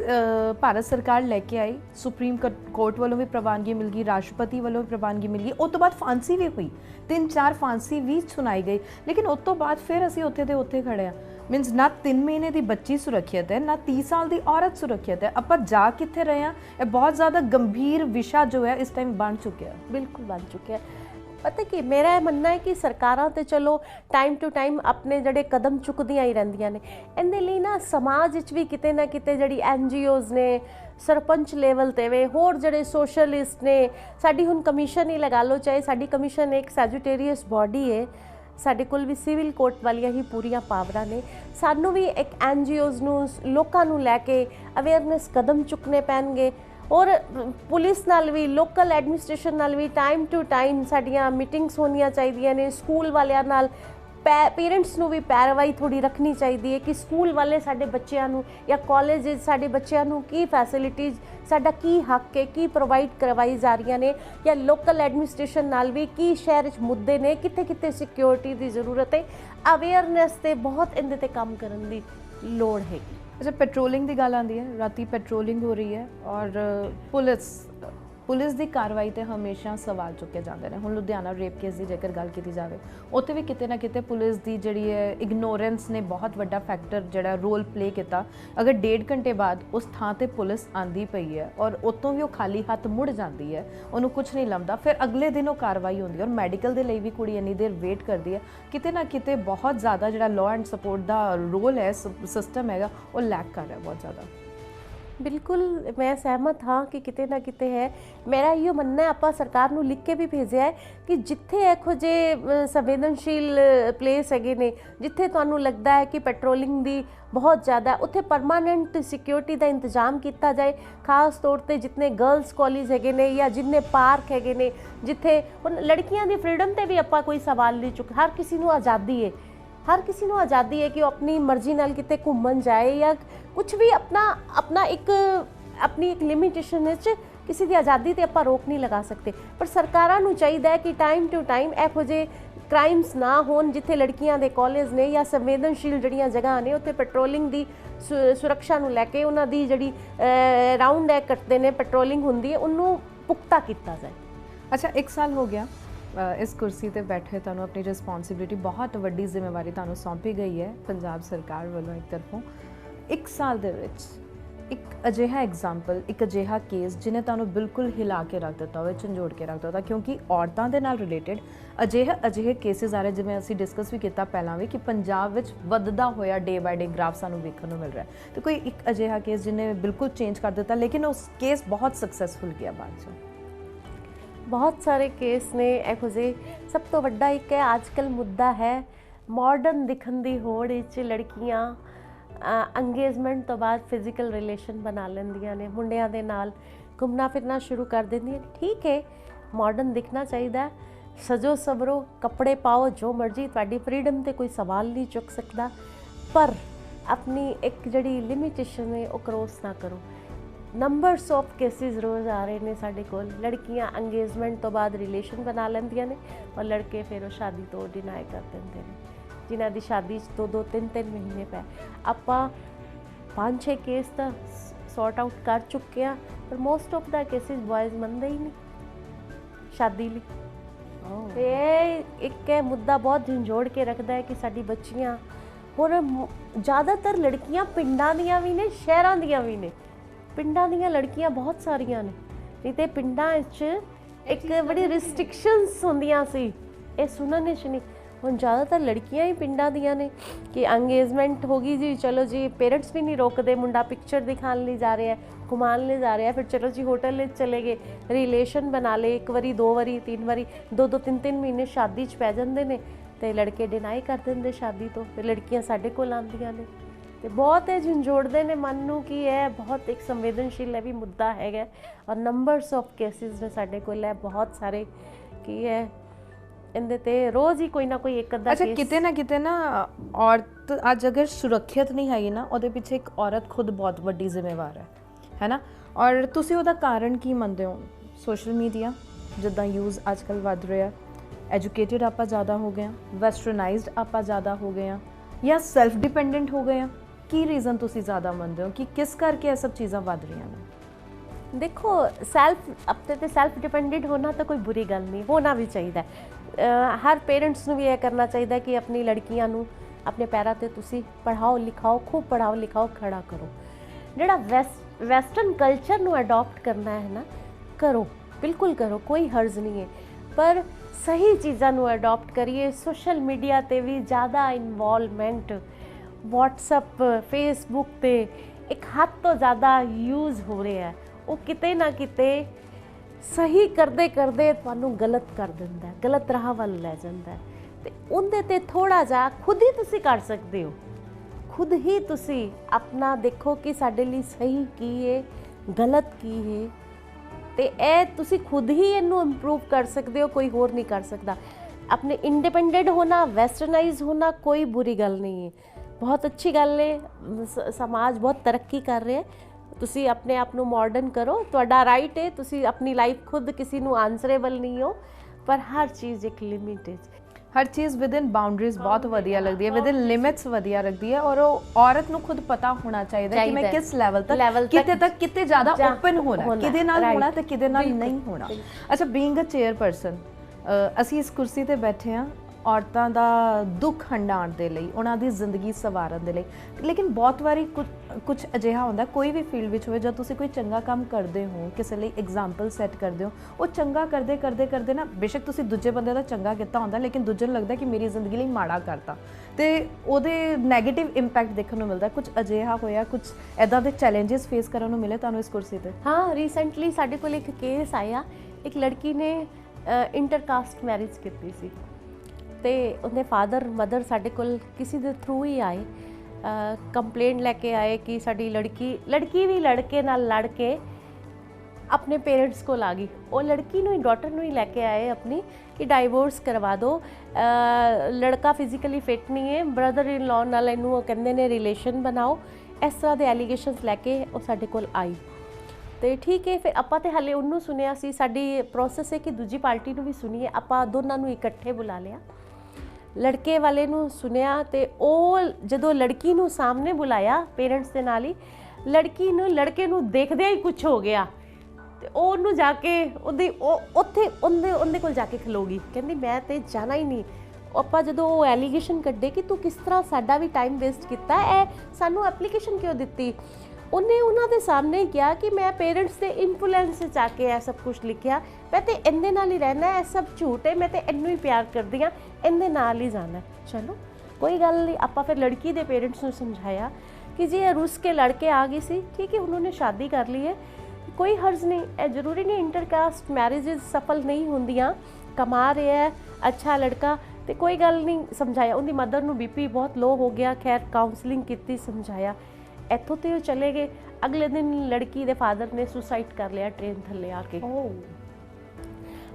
ਭਾਰਤ ਸਰਕਾਰ ਲੈ ਕੇ ਆਈ, ਸੁਪਰੀਮ ਕੋਰਟ ਵੱਲੋਂ ਵੀ ਪ੍ਰਵਾਨਗੀ ਮਿਲ ਗਈ, ਰਾਸ਼ਟਰਪਤੀ ਵੱਲੋਂ ਵੀ ਪ੍ਰਵਾਨਗੀ ਮਿਲ ਗਈ। ਉਸ ਤੋਂ ਬਾਅਦ ਫਾਂਸੀ ਵੀ ਹੋਈ, 3-4 ਫਾਂਸੀ ਵੀ ਸੁਣਾਈ ਗਈ, ਲੇਕਿਨ ਉਸ ਤੋਂ ਬਾਅਦ ਫਿਰ ਅਸੀਂ ਉੱਥੇ ਦੇ ਉੱਥੇ ਖੜੇ ਹਾਂ। मीन्स ना 3 महीने की बच्ची सुरक्षित है, ना 30 साल की औरत सुरक्षित है। आप जा कित्थे रहे हैं, ये बहुत ज़्यादा गंभीर विषय जो है इस टाइम बन चुके हैं। बिल्कुल बन चुके हैं। पता कि मेरा मनना है कि सरकारां ते चलो टाइम टू टाइम अपने जड़े कदम चुकदियां ही रहिंदियां ने। इहदे लई ना समाज विच भी किते ना किते जड़ी NGOs ने, सरपंच लेवल ते वे होर जड़े सोशलिस्ट ने, साडी हुण कमीशन ही लगा लो, चाहे साडी कमीशन एक सैजिटेरियस बॉडी है, ਸਾਡੇ ਕੋਲ ਵੀ ਸਿਵਲ ਕੋਰਟ ਵਾਲੀਆਂ ਹੀ ਪੂਰੀਆਂ ਪਾਵਰਾਂ ਨੇ। ਸਾਨੂੰ ਵੀ ਇੱਕ NGOs ਨੂੰ, ਲੋਕਾਂ ਨੂੰ ਲੈ ਕੇ ਅਵੇਅਰਨੈਸ ਕਦਮ ਚੁੱਕਣੇ ਪੈਣਗੇ ਔਰ ਪੁਲਿਸ ਨਾਲ ਵੀ, ਲੋਕਲ ਐਡਮਿਨਿਸਟ੍ਰੇਸ਼ਨ ਨਾਲ ਵੀ ਟਾਈਮ ਟੂ ਟਾਈਮ ਸਾਡੀਆਂ ਮੀਟਿੰਗਸ ਹੋਣੀਆਂ ਚਾਹੀਦੀਆਂ ਨੇ। ਸਕੂਲ ਵਾਲਿਆਂ ਨਾਲ पेरेंट्स ਨੂੰ ਵੀ ਪੈਰਵਾਈ ਥੋੜੀ ਰੱਖਣੀ ਚਾਹੀਦੀ ਹੈ ਕਿ ਸਕੂਲ ਵਾਲੇ ਸਾਡੇ ਬੱਚਿਆਂ ਨੂੰ ਜਾਂ ਕਾਲਜ ਸਾਡੇ ਬੱਚਿਆਂ ਨੂੰ ਕੀ ਫੈਸਿਲਿਟੀਜ਼, ਸਾਡਾ ਕੀ ਹੱਕ ਹੈ, ਕੀ ਪ੍ਰੋਵਾਈਡ ਕਰਵਾਈ ਜਾ ਰਹੀਆਂ ਨੇ, ਜਾਂ ਲੋਕਲ ਐਡਮਿਨਿਸਟ੍ਰੇਸ਼ਨ ਨਾਲ ਵੀ ਕੀ ਸ਼ਹਿਰ ਵਿੱਚ ਮੁੱਦੇ ਨੇ, ਕਿੱਥੇ ਕਿੱਥੇ ਸਿਕਿਉਰਿਟੀ ਦੀ ਜ਼ਰੂਰਤ ਹੈ। ਅਵੇਅਰਨੈਸ ਤੇ ਬਹੁਤ ਇਹਦੇ ਤੇ ਕੰਮ ਕਰਨ ਦੀ ਲੋੜ ਹੈਗੀ। अच्छा, पेट्रोलिंग की गल आती है, राती पेट्रोलिंग हो रही है और पुलिस की कार्रवाई तो हमेशा सवाल चुके जाते हैं। हुण लुधियाना रेप केस की जेकर गल की जाए, उत्थे भी किते ना किते पुलिस की जिहड़ी है इग्नोरेंस ने बहुत वड्डा फैक्टर जिहड़ा रोल प्ले किया। अगर 1.5 घंटे बाद उस थां ते पुलिस आंदी पई है और उत्तों भी वो खाली हथ मुड़ जाती है, उन्होंने कुछ नहीं लभदा, फिर अगले दिन वो कार्रवाई होती है और मैडिकल के लिए भी कुड़ी इन्नी देर वेट करती है। किते ना किते बहुत ज़्यादा जिहड़ा लॉ एंड सपोर्ट का रोल है, सिस्टम हैगा, वो लैक कर रहा है बहुत ज़्यादा। बिल्कुल मैं सहमत हाँ कि किते ना किते है। मेरा यो मनना है, आप सरकार नूं लिख के भी भेजिया है कि जिथे एखो जे संवेदनशील प्लेस हैगे ने, जिथे तुहानूं लगदा है कि पेट्रोलिंग दी बहुत ज़्यादा, उत्थे परमानेंट सिक्योरिटी का इंतजाम किया जाए। खास तौर पर जितने गर्ल्स कॉलेज हैगे ने या जिन्ने पार्क हैगे ने, जिथे हुण लड़कियां दी फ्रीडम ते भी आपां कोई सवाल नहीं चुक, हर किसी नूं आज़ादी है, हर किसी को आज़ादी है कि वो अपनी मर्जी नाल किते घूमन जाए या कुछ भी अपना एक अपनी एक लिमिटेशन किसी की आज़ादी ते आपां रोक नहीं लगा सकते। पर सरकारां नूं चाहीदा है कि टाइम टू टाइम इहो जे क्राइम्स ना होण, जिथे लड़कियां दे कॉलेज ने या संवेदनशील जड़ियां जगह ने, उत्थे पेट्रोलिंग दी सुरक्षा नूं लैके उन्हां दी जड़ी राउंड है करते ने, पेट्रोलिंग हुंदी है, उन्नूं पुख्ता कीता जाए। अच्छा, 1 साल हो गया इस कुर्सी ते बैठे, तुहानूं अपनी रिस्पॉन्सिबिलिटी, बहुत वड्डी जिम्मेवारी तुहानूं सौंपी गई है पंजाब सरकार वालों एक तरफों। 1 साल दे विच एक अजिहा एग्जाम्पल, एक अजिहा केस जिन्हें तुहानूं बिल्कुल हिला के रख दिता होवे, झंझोड़ के रख दिता, क्योंकि औरतां दे नाल रिलेटेड अजिहे केसिस आ रहे, जिवें असीं डिस्कस भी किया पहलां भी, कि पंजाब विच वधदा होया डे बाय डे ग्राफ सानूं वेखण नूं मिल रहा है। तो कोई एक अजिहा केस जिन्हें बिल्कुल चेंज कर दिता, लेकिन उस केस बहुत सक्सैसफुल गया बाद चों। बहुत सारे केस ने इहो जे। सब तो वड्डा एक है आजकल मुद्दा है मॉडर्न दिखण दी होड़ विच लड़कियां अंगेजमेंट तो बाद फिजिकल रिलेशन बना लैंदियां ने, मुंडियां दे नाल घूमना फिरना शुरू कर देंदियां। ठीक है, मॉडर्न दिखना चाहिए, सजो सबरो, कपड़े पाओ, जो मर्जी, तुहाडी फ्रीडम ते कोई सवाल नहीं चुक सकता, पर अपनी एक जड़ी लिमिटेशन है वो क्रॉस ना करो। नंबर्स ऑफ केसिस रोज़ आ रहे हैं साढ़े कोल, लड़कियां अंगेजमेंट तो बाद रिलेशन बना लैंदियां ने और लड़के फिर वो शादी तो डिनाई कर देंगे ने, जिन्हां दी शादी 2-2 3-3 महीने पै। आपां 5-6 केस तो सॉर्ट आउट कर चुके हैं, पर most of the cases boys मनते ही नहीं शादी लई। ये एक मुद्दा बहुत झंझोड़ के रखता है कि साडी बच्चियां, और ज़्यादातर लड़कियां पिंडां दियां भी ने, शहरां दियां भी ने। पिंडां दियां लड़कियां बहुत सारियां ने, नहीं तो पिंडां एक बड़ी रिस्ट्रिक्शनस होंदियां सी, ये सुनने च नहीं। हुण ज़्यादातर लड़कियां ही पिंडां दियां ने कि अंगेजमेंट होगी जी, चलो जी, पेरेंट्स भी नहीं रोकते, मुंडा पिक्चर दिखाने ले जा रहे हैं, घुमान ले जा रहे हैं, फिर चलो जी होटल ले चले गए, रिलेशन बना ले, 1 बारी 2 बारी 3 बारी, 2-2 3-3 महीने शादी च पै जांदे ने ते लड़के डिनाई कर देंगे शादी तो, फिर लड़कियां साडे कोल आंदियां ने। ਤੇ ਬਹੁਤ ਇਹ ਝੰਜੋੜਦੇ ਨੇ ਮਨ ਨੂੰ ਕਿ ਇਹ ਬਹੁਤ ਇੱਕ ਸੰਵੇਦਨਸ਼ੀਲ ਵੀ ਮੁੱਦਾ ਹੈਗਾ ਔਰ ਨੰਬਰਸ ਆਫ ਕੇਸਿਸ ਨੇ ਸਾਡੇ ਕੋਲ ਹੈ ਬਹੁਤ ਸਾਰੇ ਕਿ ਇਹ ਇਹਦੇ ਤੇ ਰੋਜ਼ ਹੀ ਕੋਈ ਨਾ ਕੋਈ ਇੱਕ ਅੱਧਾ ਅੱਛਾ ਕਿਤੇ ਨਾ ਔਰਤ ਅੱਜ ਅਗਰ ਸੁਰੱਖਿਅਤ ਨਹੀਂ ਹੈਗੀ ਨਾ ਉਹਦੇ ਪਿੱਛੇ ਇੱਕ ਔਰਤ ਖੁਦ ਬਹੁਤ ਵੱਡੀ ਜ਼ਿੰਮੇਵਾਰ ਹੈ ਨਾ। ਔਰ ਤੁਸੀਂ ਉਹਦਾ ਕਾਰਨ ਕੀ ਮੰਨਦੇ ਹੋ? ਸੋਸ਼ਲ ਮੀਡੀਆ ਜਿੱਦਾਂ ਯੂਜ਼ ਅੱਜ ਕੱਲ੍ਹ ਵੱਧ ਰਿਹਾ, ਐਜੂਕੇਟਿਡ ਆਪਾਂ ਜ਼ਿਆਦਾ ਹੋ ਗਏ ਹਾਂ, ਵੈਸਟਰਨਾਈਜ਼ਡ ਆਪਾਂ ਜ਼ਿਆਦਾ ਹੋ ਗਏ ਹਾਂ, ਜਾਂ ਸੈਲਫ ਡਿਪੈਂਡੈਂਟ ਹੋ ਗਏ ਹਾਂ? ਕੀ ਰੀਜ਼ਨ ਤੁਸੀਂ ਜ਼ਿਆਦਾ ਮੰਨਦੇ ਹੋ ਕਿ ਕਿਸ ਕਰਕੇ ਇਹ ਸਭ ਚੀਜ਼ਾਂ ਵੱਧ ਰਹੀਆਂ ਨੇ? ਦੇਖੋ ਸੈਲਫ ਆਪਣੇ ਤੇ ਸੈਲਫ ਡਿਪੈਂਡੈਂਟ ਹੋਣਾ ਤਾਂ ਕੋਈ ਬੁਰੀ ਗੱਲ ਨਹੀਂ, ਹੋਣਾ ਵੀ ਚਾਹੀਦਾ। ਹਰ ਪੇਰੈਂਟਸ ਨੂੰ ਵੀ ਇਹ ਕਰਨਾ ਚਾਹੀਦਾ ਕਿ ਆਪਣੀ ਲੜਕੀਆਂ ਨੂੰ ਆਪਣੇ ਪੈਰਾਂ ਤੇ ਤੁਸੀਂ ਪੜ੍ਹਾਓ ਲਿਖਾਓ, ਖੂਬ ਪੜ੍ਹਾਓ ਲਿਖਾਓ, ਖੜਾ ਕਰੋ। ਜਿਹੜਾ ਵੈਸਟਰਨ ਕਲਚਰ ਨੂੰ ਅਡਾਪਟ ਕਰਨਾ ਹੈ ਨਾ, ਕਰੋ, ਬਿਲਕੁਲ ਕਰੋ, ਕੋਈ ਹਰਜ਼ ਨਹੀਂ ਹੈ, ਪਰ ਸਹੀ ਚੀਜ਼ਾਂ ਨੂੰ ਅਡਾਪਟ ਕਰੀਏ। ਸੋਸ਼ਲ ਮੀਡੀਆ ਤੇ ਵੀ ਜ਼ਿਆਦਾ ਇਨਵੋਲਵਮੈਂਟ, WhatsApp Facebook ਤੇ ਇੱਕ ਹੱਦ ਤੋਂ ਜ਼ਿਆਦਾ ਯੂਜ਼ ਹੋ ਰਿਹਾ ਹੈ, ਉਹ ਕਿਤੇ ਨਾ ਕਿਤੇ ਸਹੀ ਕਰਦੇ ਕਰਦੇ ਤੁਹਾਨੂੰ ਗਲਤ ਕਰ ਦਿੰਦਾ, ਗਲਤ ਰਾਹ ਵੱਲ ਲੈ ਜਾਂਦਾ। ਤੇ ਉਹਦੇ ਤੇ ਥੋੜਾ ਜਿਹਾ ਖੁਦ ਹੀ ਤੁਸੀਂ ਕਰ ਸਕਦੇ ਹੋ, ਖੁਦ ਹੀ ਤੁਸੀਂ ਆਪਣਾ ਦੇਖੋ ਕਿ ਸਾਡੇ ਲਈ ਸਹੀ ਕੀ ਹੈ, ਗਲਤ ਕੀ ਹੈ, ਤੇ ਇਹ ਤੁਸੀਂ ਖੁਦ ਹੀ ਇਹਨੂੰ ਇੰਪਰੂਵ ਕਰ ਸਕਦੇ ਹੋ, ਕੋਈ ਹੋਰ ਨਹੀਂ ਕਰ ਸਕਦਾ। ਆਪਣੇ ਇੰਡੀਪੈਂਡੈਂਟ ਹੋਣਾ, ਵੈਸਟਰਨਾਈਜ਼ ਹੋਣਾ ਕੋਈ ਬੁਰੀ ਗੱਲ ਨਹੀਂ ਹੈ, ਬਹੁਤ ਅੱਛੀ ਗੱਲ ਹੈ। ਸਮਾਜ ਬਹੁਤ ਤਰੱਕੀ ਕਰ ਰਿਹਾ ਹੈ, ਤੁਸੀਂ ਆਪਣੇ ਆਪ ਨੂੰ ਮਾਡਰਨ ਕਰੋ, ਤੁਹਾਡਾ ਰਾਈਟ ਹੈ, ਤੁਸੀਂ ਆਪਣੀ ਲਾਈਫ ਖੁਦ ਕਿਸੇ ਨੂੰ ਆਨਸਰੇਬਲ ਨਹੀਂ ਹੋ, ਪਰ ਹਰ ਚੀਜ਼ ਇੱਕ ਲਿਮਿਟ ਹੈ। ਹਰ ਚੀਜ਼ ਵਿਦਿਨ ਬਾਉਂਡਰੀਜ਼ ਬਹੁਤ ਵਧੀਆ ਲੱਗਦੀ ਹੈ, ਵਿਦਿਨ ਲਿਮਿਟਸ ਵਧੀਆ ਲੱਗਦੀ ਹੈ। ਔਰ ਉਹ ਔਰਤ ਨੂੰ ਖੁਦ ਪਤਾ ਹੋਣਾ ਚਾਹੀਦਾ ਕਿ ਮੈਂ ਕਿਸ ਲੈਵਲ ਤੱਕ ਕਿਤੇ ਜ਼ਿਆਦਾ ਓਪਨ ਹੋਣਾ, ਕਿਹਦੇ ਨਾਲ ਹੋਣਾ ਤੇ ਕਿਹਦੇ ਨਾਲ ਨਹੀਂ ਹੋਣਾ। ਅੱਛਾ, ਬੀਇੰਗ ਅ ਚੇਅਰਪਰਸਨ, ਅਸੀਂ ਇਸ ਕੁਰਸੀ ਤੇ ਬੈਠੇ ਹਾਂ ਔਰਤਾਂ ਦਾ ਦੁੱਖ ਹੰਡਾਉਣ ਦੇ ਲਈ, ਉਹਨਾਂ ਦੀ ਜ਼ਿੰਦਗੀ ਸੰਵਾਰਨ ਦੇ ਲਈ, ਲੇਕਿਨ ਬਹੁਤ ਵਾਰੀ ਕੁਝ ਅਜਿਹਾ ਹੁੰਦਾ, ਕੋਈ ਵੀ ਫੀਲਡ ਵਿੱਚ ਹੋਵੇ, ਜਦ ਤੁਸੀਂ ਕੋਈ ਚੰਗਾ ਕੰਮ ਕਰਦੇ ਹੋ, ਕਿਸੇ ਲਈ ਐਗਜ਼ਾਮਪਲ ਸੈੱਟ ਕਰਦੇ ਹੋ, ਉਹ ਚੰਗਾ ਕਰਦੇ ਨਾ, ਬੇਸ਼ੱਕ ਤੁਸੀਂ ਦੂਜੇ ਬੰਦੇ ਦਾ ਚੰਗਾ ਕੀਤਾ ਹੁੰਦਾ, ਲੇਕਿਨ ਦੂਜੇ ਨੂੰ ਲੱਗਦਾ ਕਿ ਮੇਰੀ ਜ਼ਿੰਦਗੀ ਲਈ ਮਾੜਾ ਕਰਤਾ, ਤੇ ਉਹਦੇ ਨੈਗੇਟਿਵ ਇੰਪੈਕਟ ਦੇਖਣ ਨੂੰ ਮਿਲਦਾ। ਕੁਝ ਅਜਿਹਾ ਹੋਇਆ, ਕੁਝ ਇੱਦਾਂ ਦੇ ਚੈਲੰਜਸ ਫੇਸ ਕਰਨ ਨੂੰ ਮਿਲੇ ਤੁਹਾਨੂੰ ਇਸ ਕੁਰਸੀ ਤੇ? ਹਾਂ, ਰੀਸੈਂਟਲੀ ਸਾਡੇ ਕੋਲ ਇੱਕ ਕੇਸ ਆਇਆ, ਇੱਕ ਲੜਕੀ ਨੇ ਇੰਟਰਕਾਸਟ ਮੈਰਿਜ ਕੀਤੀ ਸੀ, ਤੇ ਉਹਦੇ ਫਾਦਰ ਮਦਰ ਸਾਡੇ ਕੋਲ ਕਿਸੇ ਦੇ ਥਰੂ ਹੀ ਆਏ, ਕੰਪਲੇਂਟ ਲੈ ਕੇ ਆਏ ਕਿ ਸਾਡੀ ਲੜਕੀ ਵੀ ਲੜਕੇ ਨਾਲ ਲੜ ਕੇ ਆਪਣੇ ਪੇਰੈਂਟਸ ਕੋਲ ਆ ਗਈ। ਉਹ ਲੜਕੀ ਨੂੰ ਹੀ, ਡਾਟਰ ਨੂੰ ਹੀ ਲੈ ਕੇ ਆਏ ਆਪਣੀ ਕਿ ਡਾਈਵੋਰਸ ਕਰਵਾ ਦਿਓ, ਲੜਕਾ ਫਿਜ਼ੀਕਲੀ ਫਿਟ ਨਹੀਂ ਹੈ, ਬ੍ਰਦਰ ਇਨ ਲਾਅ ਨਾਲ ਇਹਨੂੰ ਉਹ ਕਹਿੰਦੇ ਨੇ ਰਿਲੇਸ਼ਨ ਬਣਾਓ, ਇਸ ਤਰ੍ਹਾਂ ਦੇ ਐਲੀਗੇਸ਼ਨਸ ਲੈ ਕੇ ਉਹ ਸਾਡੇ ਕੋਲ ਆਈ। ਤੇ ਠੀਕ ਹੈ, ਫਿਰ ਆਪਾਂ ਤੇ ਹਾਲੇ ਉਹਨੂੰ ਸੁਣਿਆ ਸੀ, ਸਾਡੀ ਪ੍ਰੋਸੈਸ ਹੈ ਕਿ ਦੂਜੀ ਪਾਰਟੀ ਨੂੰ ਵੀ ਸੁਣੀਏ, ਆਪਾਂ ਦੋਨਾਂ ਨੂੰ ਇਕੱਠੇ ਬੁਲਾ ਲਿਆ, ਲੜਕੇ ਵਾਲੇ ਨੂੰ ਸੁਣਿਆ, ਤੇ ਉਹ ਜਦੋਂ ਲੜਕੀ ਨੂੰ ਸਾਹਮਣੇ ਬੁਲਾਇਆ ਪੇਰੈਂਟਸ ਦੇ ਨਾਲ ਹੀ, ਲੜਕੇ ਨੂੰ ਦੇਖਦਿਆਂ ਹੀ ਕੁਝ ਹੋ ਗਿਆ, ਤੇ ਉਹ ਉਹਨੂੰ ਜਾ ਕੇ ਉਹਦੇ ਕੋਲ ਜਾ ਕੇ ਖਲੋ ਗਈ, ਕਹਿੰਦੀ ਮੈਂ ਤੇ ਜਾਣਾ ਹੀ ਨਹੀਂ। ਆਪਾਂ ਜਦੋਂ ਉਹ ਐਲੀਗੇਸ਼ਨ ਕੱਢੇ ਕਿ ਤੂੰ ਕਿਸ ਤਰ੍ਹਾਂ ਸਾਡਾ ਵੀ ਟਾਈਮ ਵੇਸਟ ਕੀਤਾ, ਇਹ ਸਾਨੂੰ ਐਪਲੀਕੇਸ਼ਨ ਕਿਉਂ ਦਿੱਤੀ, ਉਹਨੇ ਉਹਨਾਂ ਦੇ ਸਾਹਮਣੇ ਕਿਹਾ ਕਿ ਮੈਂ ਪੇਰੈਂਟਸ ਦੇ ਇਨਫਲੂਐਂਸ 'ਚ ਆ ਕੇ ਇਹ ਸਭ ਕੁਝ ਲਿਖਿਆ, ਮੈਂ ਤੇ ਇਹਦੇ ਨਾਲ ਹੀ ਰਹਿਣਾ, ਇਹ ਸਭ ਝੂਠ ਹੈ, ਮੈਂ ਤੇ ਇਹਨੂੰ ਹੀ ਪਿਆਰ ਕਰਦੀ ਹਾਂ, ਇਹਦੇ ਨਾਲ ਹੀ ਜਾਣਾ। ਚਲੋ ਕੋਈ ਗੱਲ ਨਹੀਂ, ਆਪਾਂ ਫਿਰ ਲੜਕੀ ਦੇ ਪੇਰੈਂਟਸ ਨੂੰ ਸਮਝਾਇਆ ਕਿ ਜੀ ਇਹ ਰੁੱਸ ਕੇ ਲੜਕੇ ਆ ਗਈ ਸੀ, ਠੀਕ ਹੈ, उन्होंने शादी कर ली है, ਕੋਈ ਹਰਜ਼ ਨਹੀਂ, ਇਹ ਜ਼ਰੂਰੀ ਨਹੀਂ ਇੰਟਰਕਾਸਟ ਮੈਰਿजेस ਸਫਲ ਨਹੀਂ ਹੁੰਦੀਆਂ, ਕਮਾ ਰਿਹਾ ਹੈ ਅੱਛਾ ਲੜਕਾ, ਤੇ ਕੋਈ ਗੱਲ ਨਹੀਂ, ਸਮਝਾਇਆ। ਉਹਦੀ ਮਦਰ ਨੂੰ BP ਬਹੁਤ ਲੋ ਹੋ ਗਿਆ, ਖੈਰ ਕਾਉਂਸਲਿੰਗ ਕੀਤੀ, ਸਮਝਾਇਆ, ਇੱਥੋਂ ਤੇ ਉਹ ਚਲੇ ਗਏ। ਅਗਲੇ ਦਿਨ ਲੜਕੀ ਦੇ ਫਾਦਰ ਨੇ ਸੁਸਾਈਡ ਕਰ ਲਿਆ ਟ੍ਰੇਨ ਥੱਲੇ ਆ ਕੇ।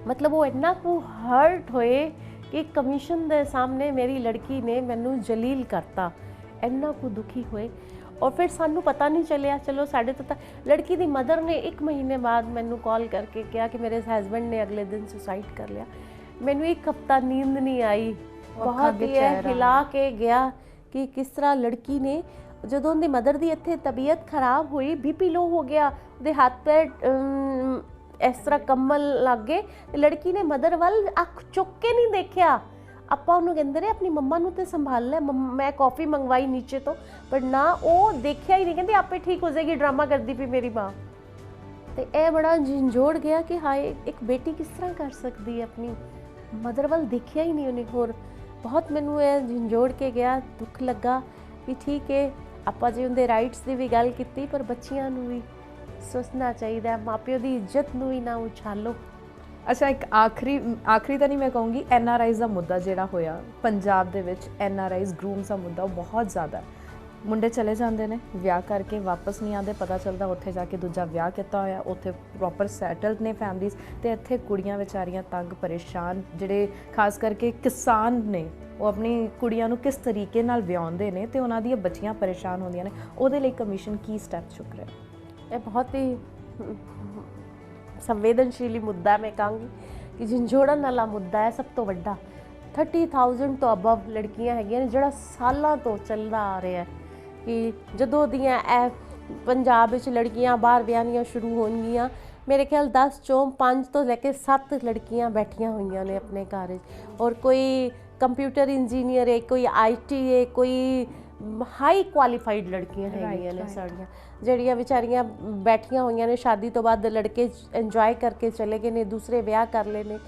ਮਤਲਬ ਉਹ ਇੰਨਾ ਕੁ ਹਰਟ ਹੋਏ ਕਿ ਕਮਿਸ਼ਨ ਦੇ ਸਾਹਮਣੇ ਮੇਰੀ ਲੜਕੀ ਨੇ ਮੈਨੂੰ ਜਲੀਲ ਕਰਤਾ, ਇੰਨਾ ਕੁ ਦੁਖੀ ਹੋਏ। ਔਰ ਫਿਰ ਸਾਨੂੰ ਪਤਾ ਨਹੀਂ ਚੱਲਿਆ, ਚਲੋ ਸਾਡੇ ਤੋਂ ਤਾਂ ਲੜਕੀ ਦੀ ਮਦਰ ਨੇ 1 ਮਹੀਨੇ ਬਾਅਦ ਮੈਨੂੰ ਕਾਲ ਕਰਕੇ ਕਿਹਾ ਕਿ ਮੇਰੇ ਹਸਬੈਂਡ ਨੇ ਅਗਲੇ ਦਿਨ ਸੁਸਾਈਡ ਕਰ ਲਿਆ। ਮੈਨੂੰ 1 ਹਫ਼ਤਾ ਨੀਂਦ ਨਹੀਂ ਆਈ, ਬਹੁਤ ਹੀ ਹਿਲਾ ਕੇ ਗਿਆ ਕਿ ਕਿਸ ਤਰ੍ਹਾਂ ਲੜਕੀ ਨੇ, ਜਦੋਂ ਉਹਦੀ ਮਦਰ ਦੀ ਇੱਥੇ ਤਬੀਅਤ ਖਰਾਬ ਹੋਈ, BP ਲੋ ਹੋ ਗਿਆ, ਉਹਦੇ ਹੱਥ ਪੈਰ ਇਸ ਤਰ੍ਹਾਂ ਕੰਬਣ ਲੱਗ ਗਏ, ਤੇ ਲੜਕੀ ਨੇ ਮਦਰ ਵੱਲ ਅੱਖ ਚੁੱਕ ਕੇ ਨਹੀਂ ਦੇਖਿਆ। ਆਪਾਂ ਉਹਨੂੰ ਕਹਿੰਦੇ ਰਹੇ ਆਪਣੀ ਮੰਮਾ ਨੂੰ ਤੇ ਸੰਭਾਲ ਲੈ, ਮੈਂ ਕੌਫੀ ਮੰਗਵਾਈ ਨੀਚੇ ਤੋਂ, ਪਰ ਨਾ, ਉਹ ਦੇਖਿਆ ਹੀ ਨਹੀਂ, ਕਹਿੰਦੀ ਆਪੇ ਠੀਕ ਹੋ ਜਾਏਗੀ, ਡਰਾਮਾ ਕਰਦੀ ਪਈ ਮੇਰੀ ਮਾਂ। ਤੇ ਇਹ ਬੜਾ ਝੰਜੋੜ ਗਿਆ ਕਿ ਹਾਏ ਇੱਕ ਬੇਟੀ ਕਿਸ ਤਰ੍ਹਾਂ ਕਰ ਸਕਦੀ ਹੈ, ਆਪਣੀ ਮਦਰ ਵੱਲ ਦੇਖਿਆ ਹੀ ਨਹੀਂ ਉਹਨੇ। ਹੋਰ ਬਹੁਤ ਮੈਨੂੰ ਇਹ ਝੰਜੋੜ ਕੇ ਗਿਆ, ਦੁੱਖ ਲੱਗਾ ਕਿ ਠੀਕ ਹੈ, ਆਪਾਂ ਜੇ ਉਹਦੇ ਰਾਈਟਸ ਦੀ ਵੀ ਗੱਲ ਕੀਤੀ, ਪਰ ਬੱਚਿਆਂ ਨੂੰ ਵੀ ਸੋਚਣਾ ਚਾਹੀਦਾ, ਮਾਪਿਓ ਦੀ ਇੱਜ਼ਤ ਨੂੰ ਹੀ ਨਾ ਉਛਾਲੋ। ਅੱਛਾ, ਇੱਕ ਆਖਰੀ ਤਾਂ ਨਹੀਂ ਮੈਂ ਕਹੂੰਗੀ, NRIs ਦਾ ਮੁੱਦਾ ਜਿਹੜਾ ਹੋਇਆ ਪੰਜਾਬ ਦੇ ਵਿੱਚ, NRIs ਗਰੂਮਸ ਦਾ ਮੁੱਦਾ ਉਹ ਬਹੁਤ ਜ਼ਿਆਦਾ, ਮੁੰਡੇ ਚਲੇ ਜਾਂਦੇ ਨੇ ਵਿਆਹ ਕਰਕੇ, ਵਾਪਸ ਨਹੀਂ ਆਉਂਦੇ, ਪਤਾ ਚੱਲਦਾ ਉੱਥੇ ਜਾ ਕੇ ਦੂਜਾ ਵਿਆਹ ਕੀਤਾ ਹੋਇਆ, ਉੱਥੇ ਪ੍ਰੋਪਰ ਸੈਟਲਡ ਨੇ ਫੈਮਲੀਜ਼, ਤੇ ਇੱਥੇ ਕੁੜੀਆਂ ਵਿਚਾਰੀਆਂ ਤੰਗ ਪਰੇਸ਼ਾਨ, ਜਿਹੜੇ ਖਾਸ ਕਰਕੇ ਕਿਸਾਨ ਨੇ, ਉਹ ਆਪਣੀ ਕੁੜੀਆਂ ਨੂੰ ਕਿਸ ਤਰੀਕੇ ਨਾਲ ਵਿਆਹੁੰਦੇ ਨੇ ਤੇ ਉਹਨਾਂ ਦੀਆਂ ਬੱਚੀਆਂ ਪਰੇਸ਼ਾਨ ਹੁੰਦੀਆਂ ਨੇ। ਉਹਦੇ ਲਈ ਕਮਿਸ਼ਨ ਕੀ ਸਟੈਪ ਚੁੱਕ ਰਿਹਾ? ਇਹ ਬਹੁਤ ਹੀ ਸੰਵੇਦਨਸ਼ੀਲ ਮੁੱਦਾ, ਮੈਂ ਕਹਾਂਗੀ ਕਿ ਝੰਜੋੜਨ ਵਾਲਾ ਮੁੱਦਾ ਹੈ, ਸਭ ਤੋਂ ਵੱਡਾ। 30,000 ਤੋਂ ਅਬਵ ਲੜਕੀਆਂ ਹੈਗੀਆਂ ਨੇ, ਜਿਹੜਾ ਸਾਲਾਂ ਤੋਂ ਚੱਲਦਾ ਆ ਰਿਹਾ ਹੈ ਕਿ ਜਦੋਂ ਦੀਆਂ ਇਹ ਪੰਜਾਬ ਵਿੱਚ ਲੜਕੀਆਂ ਬਾਹਰ ਵਿਆਹਣੀਆਂ ਸ਼ੁਰੂ ਹੋਣਗੀਆਂ, ਮੇਰੇ ਖਿਆਲ 10 ਚੋਂ 5 ਤੋਂ ਲੈ ਕੇ 7 ਲੜਕੀਆਂ ਬੈਠੀਆਂ ਹੋਈਆਂ ਨੇ ਆਪਣੇ ਘਰ ਵਿੱਚ। ਔਰ ਕੋਈ ਕੰਪਿਊਟਰ ਇੰਜੀਨੀਅਰ ਹੈ, ਕੋਈ IT ਹੈ, ਕੋਈ ਹਾਈ ਕੁਆਲੀਫਾਈਡ ਲੜਕੀਆਂ ਹੈਗੀਆਂ ਨੇ ਸਾਡੀਆਂ, ਜਿਹੜੀਆਂ ਵਿਚਾਰੀਆਂ ਬੈਠੀਆਂ ਹੋਈਆਂ ਨੇ। ਸ਼ਾਦੀ ਤੋਂ ਬਾਅਦ ਲੜਕੇ ਇੰਜੋਏ ਕਰਕੇ ਚਲੇ ਗਏ ਨੇ, ਦੂਸਰੇ ਵਿਆਹ ਕਰ ਲਏ ਨੇ।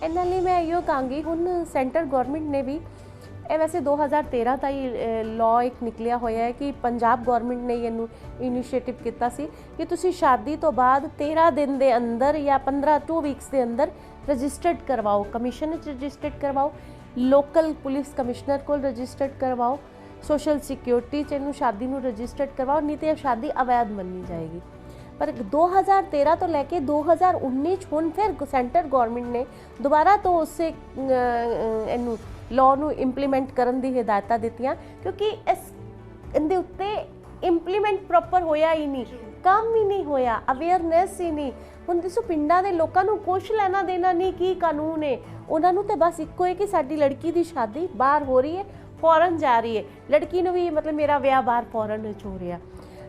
ਇਹਨਾਂ ਲਈ ਮੈਂ ਇਹੋ ਕਹਾਂਗੀ, ਹੁਣ ਸੈਂਟਰ ਗੌਰਮੈਂਟ ਨੇ ਵੀ, ਇਹ ਵੈਸੇ 2013 ਦਾ ਹੀ ਲਾਅ ਇੱਕ ਨਿਕਲਿਆ ਹੋਇਆ ਹੈ ਕਿ ਪੰਜਾਬ ਗੌਰਮੈਂਟ ਨੇ ਇਹਨੂੰ ਇਨੀਸ਼ੀਏਟਿਵ ਕੀਤਾ ਸੀ ਕਿ ਤੁਸੀਂ ਸ਼ਾਦੀ ਤੋਂ ਬਾਅਦ 13 ਦਿਨ ਦੇ ਅੰਦਰ ਜਾਂ 2 ਵੀਕਸ ਦੇ ਅੰਦਰ ਰਜਿਸਟਰਡ ਕਰਵਾਓ, ਕਮਿਸ਼ਨ ਵਿੱਚ ਰਜਿਸਟਰਡ ਕਰਵਾਓ, ਲੋਕਲ ਪੁਲਿਸ ਕਮਿਸ਼ਨਰ ਕੋਲ ਰਜਿਸਟਰਡ ਕਰਵਾਓ, ਸੋਸ਼ਲ ਸਿਕਿਉਰਿਟੀ 'ਚ ਇਹਨੂੰ ਸ਼ਾਦੀ ਨੂੰ ਰਜਿਸਟਰਡ ਕਰਵਾਓ, ਨਹੀਂ ਤਾਂ ਇਹ ਸ਼ਾਦੀ ਅਵੈਧ ਮੰਨੀ ਜਾਏਗੀ। ਪਰ 2013 ਤੋਂ ਲੈ ਕੇ 2019 'ਚ ਹੁਣ ਫਿਰ ਸੈਂਟਰ ਗੌਰਮੈਂਟ ਨੇ ਦੁਬਾਰਾ ਤੋਂ ਉਸੇ ਇਹਨੂੰ ਲਾਅ ਨੂੰ ਇੰਪਲੀਮੈਂਟ ਕਰਨ ਦੀ ਹਦਾਇਤਾਂ ਦਿੱਤੀਆਂ, ਕਿਉਂਕਿ ਇਹਦੇ ਉੱਤੇ ਇੰਪਲੀਮੈਂਟ ਪ੍ਰੋਪਰ ਹੋਇਆ ਹੀ ਨਹੀਂ, ਕੰਮ ਹੀ ਨਹੀਂ ਹੋਇਆ, ਅਵੇਅਰਨੈਸ ਹੀ ਨਹੀਂ। ਹੁਣ ਦੱਸੋ, ਪਿੰਡਾਂ ਦੇ ਲੋਕਾਂ ਨੂੰ ਕੁਛ ਲੈਣਾ ਦੇਣਾ ਨਹੀਂ ਕੀ ਕਾਨੂੰਨ ਹੈ, ਉਹਨਾਂ ਨੂੰ ਤਾਂ ਬਸ ਇੱਕੋ ਹੈ ਕਿ ਸਾਡੀ ਲੜਕੀ ਦੀ ਸ਼ਾਦੀ ਬਾਹਰ ਹੋ ਰਹੀ ਹੈ, ਫੌਰਨ ਜਾ ਰਹੀ ਹੈ, ਲੜਕੀ ਨੂੰ ਵੀ ਮਤਲਬ ਮੇਰਾ ਵਿਆਹ ਬਾਹਰ ਫੌਰਨ ਵਿੱਚ ਹੋ ਰਿਹਾ।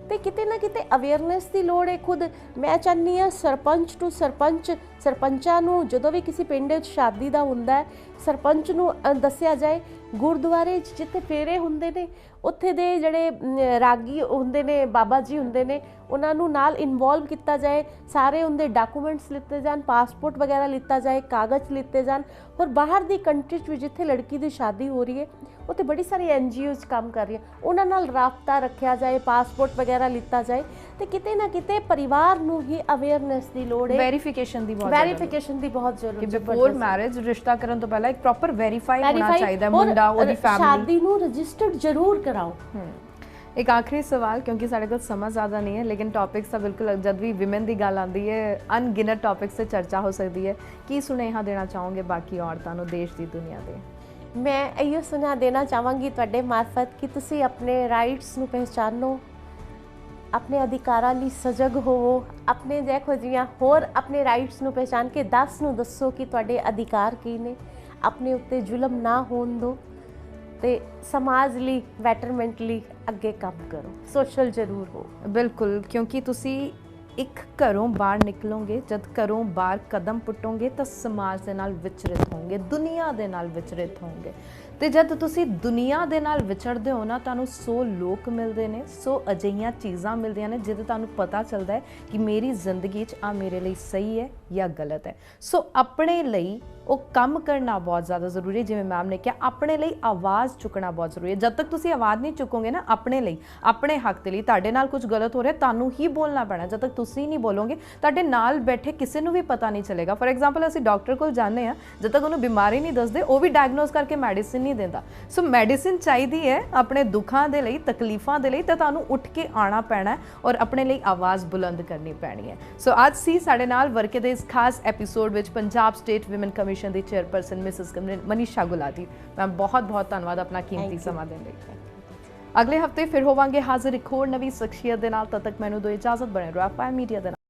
ਤੇ ਕਿਤੇ ਨਾ ਕਿਤੇ ਅਵੇਅਰਨੈਸ ਦੀ ਲੋੜ ਹੈ। ਖੁਦ ਮੈਂ ਚਾਹੁੰਦੀ ਹਾਂ ਸਰਪੰਚ ਟੂ ਸਰਪੰਚਾਂ ਨੂੰ ਜਦੋਂ ਵੀ ਕਿਸੇ ਪਿੰਡ ਵਿੱਚ ਸ਼ਾਦੀ ਦਾ ਹੁੰਦਾ ਹੈ, ਸਰਪੰਚ ਨੂੰ ਦੱਸਿਆ ਜਾਏ, ਗੁਰਦੁਆਰੇ 'ਚ ਜਿੱਥੇ ਫੇਰੇ ਹੁੰਦੇ ਨੇ ਉੱਥੇ ਦੇ ਜਿਹੜੇ ਰਾਗੀ ਹੁੰਦੇ ਨੇ, ਬਾਬਾ ਜੀ ਹੁੰਦੇ ਨੇ, ਉਹਨਾਂ ਨੂੰ ਨਾਲ ਇਨਵੋਲਵ ਕੀਤਾ ਜਾਏ, ਸਾਰੇ ਉਹਦੇ ਡਾਕੂਮੈਂਟਸ ਲਿੱਤੇ ਜਾਣ, ਪਾਸਪੋਰਟ ਵਗੈਰਾ ਲਿੱਤਾ ਜਾਏ, ਕਾਗਜ਼ ਲਿੱਤੇ ਜਾਣ। ਔਰ ਬਾਹਰ ਦੀ ਕੰਟਰੀ 'ਚ ਵੀ ਜਿੱਥੇ ਲੜਕੀ ਦੀ ਸ਼ਾਦੀ ਹੋ ਰਹੀ ਹੈ ਉੱਥੇ ਬੜੀ ਸਾਰੀ NGOs ਕੰਮ ਕਰ ਰਹੀਆਂ, ਉਹਨਾਂ ਨਾਲ ਰਾਬਤਾ ਰੱਖਿਆ ਜਾਏ, ਪਾਸਪੋਰਟ ਵਗੈਰਾ ਲਿੱਤਾ ਜਾਏ। ਤੇ ਕਿਤੇ ਨਾ ਕਿਤੇ ਪਰਿਵਾਰ ਨੂੰ ਹੀ ਅਵੇਅਰਨੈਸ ਦੀ ਲੋੜ ਹੈ, ਵੈਰੀਫਿਕੇਸ਼ਨ ਦੀ ਬਹੁਤ ਜ਼ਰੂਰਤ ਹੈ। ਬਿਫੋਰ ਮੈਰਿਜ ਰਿਸ਼ਤਾ ਕਰਨ ਤੋਂ ਪਹਿਲਾਂ ਇੱਕ ਪ੍ਰੋਪਰ ਵੈਰੀਫਾਈ ਹੋਣਾ ਚਾਹੀਦਾ ਹੈ ਮੁੰਡਾ, ਉਹਦੀ ਫੈਮਿਲੀ। ਸ਼ਾਦੀ ਨੂੰ ਰਜਿਸਟਰਡ ਜ਼ਰੂਰ ਕਰਾਓ। ਇੱਕ ਆਖਰੀ ਸਵਾਲ, ਕਿਉਂਕਿ ਸਾਡੇ ਕੋਲ ਸਮਾਂ ਜ਼ਿਆਦਾ ਨਹੀਂ ਹੈ, ਲੇਕਿਨ ਟੌਪਿਕਸ ਤਾਂ ਬਿਲਕੁਲ, ਜਦ ਵੀ ਵਿਮਨ ਦੀ ਗੱਲ ਆਉਂਦੀ ਹੈ ਅਨਗਿਨਤ ਟੌਪਿਕਸ 'ਤੇ ਚਰਚਾ ਹੋ ਸਕਦੀ ਹੈ। ਕੀ ਸੁਨੇਹਾ ਦੇਣਾ ਚਾਹੋਗੇ ਬਾਕੀ ਔਰਤਾਂ ਨੂੰ, ਦੇਸ਼ ਦੀ ਦੁਨੀਆ ਦੇ? ਮੈਂ ਇਹੋ ਸੁਨੇਹਾ ਦੇਣਾ ਚਾਹਾਂਗੀ ਤੁਹਾਡੇ ਮਾਰਫਤ ਕਿ ਤੁਸੀਂ ਆਪਣੇ ਰਾਈਟਸ ਨੂੰ ਪਹਿਚਾਨੋ, ਆਪਣੇ ਅਧਿਕਾਰਾਂ ਲਈ ਸਜਗ ਹੋਵੋ, ਆਪਣੇ ਦੇਖੋ ਜੀਆਂ ਹੋਰ ਆਪਣੇ ਰਾਈਟਸ ਨੂੰ ਪਹਿਚਾਨ ਕੇ 10 ਨੂੰ ਦੱਸੋ ਕਿ ਤੁਹਾਡੇ ਅਧਿਕਾਰ ਕੀ ਨੇ, ਆਪਣੇ ਉੱਤੇ ਜ਼ੁਲਮ ਨਾ ਹੋਣ ਦਿਓ ਤੇ ਸਮਾਜ ਲਈ ਬੈਟਰਮੈਂਟ ਲਈ ਅੱਗੇ ਕੰਮ ਕਰੋ, ਸੋਸ਼ਲ ਜ਼ਰੂਰ ਹੋ। ਬਿਲਕੁਲ, ਕਿਉਂਕਿ ਤੁਸੀਂ ਇੱਕ ਘਰੋਂ ਬਾਹਰ ਨਿਕਲੋਗੇ, ਜਦ ਘਰੋਂ ਬਾਹਰ ਕਦਮ ਪੁੱਟੋਗੇ ਤਾਂ ਸਮਾਜ ਦੇ ਨਾਲ ਵਿਚਰਿਤ ਹੋਵੋਗੇ, ਦੁਨੀਆ ਦੇ ਨਾਲ ਵਿਚਰਿਤ ਹੋਵੋਗੇ। ਤੇ ਜਦ ਤੁਸੀਂ ਦੁਨੀਆ ਦੇ ਨਾਲ ਵਿਚਰਦੇ ਹੋ ਨਾ, ਤੁਹਾਨੂੰ 100 ਲੋਕ ਮਿਲਦੇ ਨੇ, 100 ਅਜਿਹੀਆਂ ਚੀਜ਼ਾਂ ਮਿਲਦੀਆਂ ਨੇ ਜਿਹਦੇ ਤੁਹਾਨੂੰ ਪਤਾ ਚੱਲਦਾ ਹੈ ਕਿ ਮੇਰੀ ਜ਼ਿੰਦਗੀ 'ਚ ਆ ਮੇਰੇ ਲਈ ਸਹੀ ਹੈ ਜਾਂ ਗਲਤ ਹੈ। ਸੋ ਆਪਣੇ ਲਈ ਉਹ ਕੰਮ ਕਰਨਾ ਬਹੁਤ ਜ਼ਿਆਦਾ ਜ਼ਰੂਰੀ ਹੈ। ਜਿਵੇਂ ਮੈਮ ਨੇ ਕਿਹਾ, ਆਪਣੇ ਲਈ ਆਵਾਜ਼ ਚੁੱਕਣਾ ਬਹੁਤ ਜ਼ਰੂਰੀ ਹੈ। ਜਦ ਤੱਕ ਤੁਸੀਂ ਆਵਾਜ਼ ਨਹੀਂ ਚੁੱਕੋਗੇ ਨਾ ਆਪਣੇ ਲਈ, ਆਪਣੇ ਹੱਕ ਦੇ ਲਈ, ਤੁਹਾਡੇ ਨਾਲ ਕੁਝ ਗਲਤ ਹੋ ਰਿਹਾ, ਤੁਹਾਨੂੰ ਹੀ ਬੋਲਣਾ ਪੈਣਾ। ਜਦ ਤੱਕ ਤੁਸੀਂ ਨਹੀਂ ਬੋਲੋਗੇ, ਤੁਹਾਡੇ ਨਾਲ ਬੈਠੇ ਕਿਸੇ ਨੂੰ ਵੀ ਪਤਾ ਨਹੀਂ ਚੱਲੇਗਾ। ਫੋਰ ਐਗਜ਼ਾਮਪਲ, ਅਸੀਂ ਡਾਕਟਰ ਕੋਲ ਜਾਂਦੇ ਹਾਂ, ਜਦ ਤੱਕ ਉਹਨੂੰ ਬਿਮਾਰੀ ਨਹੀਂ ਦੱਸਦੇ, ਉਹ ਵੀ ਡਾਇਗਨੋਸ ਕਰਕੇ ਮੈਡੀਸਿਨ ਨਹੀਂ ਦਿੰਦਾ। ਸੋ ਮੈਡੀਸਿਨ ਚਾਹੀਦੀ ਹੈ ਆਪਣੇ ਦੁੱਖਾਂ ਦੇ ਲਈ, ਤਕਲੀਫਾਂ ਦੇ ਲਈ, ਤਾਂ ਤੁਹਾਨੂੰ ਉੱਠ ਕੇ ਆਉਣਾ ਪੈਣਾ ਔਰ ਆਪਣੇ ਲਈ ਆਵਾਜ਼ ਬੁਲੰਦ ਕਰਨੀ ਪੈਣੀ ਹੈ। ਸੋ ਅੱਜ ਸੀ ਸਾਡੇ ਨਾਲ ਵਰਕੇ ਦੇ ਇਸ ਖਾਸ ਐਪੀਸੋਡ ਵਿੱਚ ਪੰਜਾਬ ਸਟੇਟ ਵਿਮਨ ਕਮਿਸ਼ਨ ਦੀ chairperson Mrs Manisha Gulati. Ma'am ਬਹੁਤ ਬਹੁਤ ਧੰਨਵਾਦ ਆਪਣਾ ਕੀਮਤੀ ਸਮਾਂ ਦੇਣ ਲਈ। ਅਗਲੇ ਹਫਤੇ ਫਿਰ ਹੋਵਾਂਗੇ ਹਾਜ਼ਰ ਇੱਕ ਹੋਰ ਨਵੀਂ ਸ਼ਖਸੀਅਤ ਦੇ ਨਾਲ। ਤਦ ਤੱਕ ਮੈਨੂੰ ਦਿਓ ਇਜਾਜ਼ਤ, ਬਣੇ ਰਹੋ ਐਫਆਈਆਰ ਮੀਡੀਆ ਦੇ ਨਾਲ।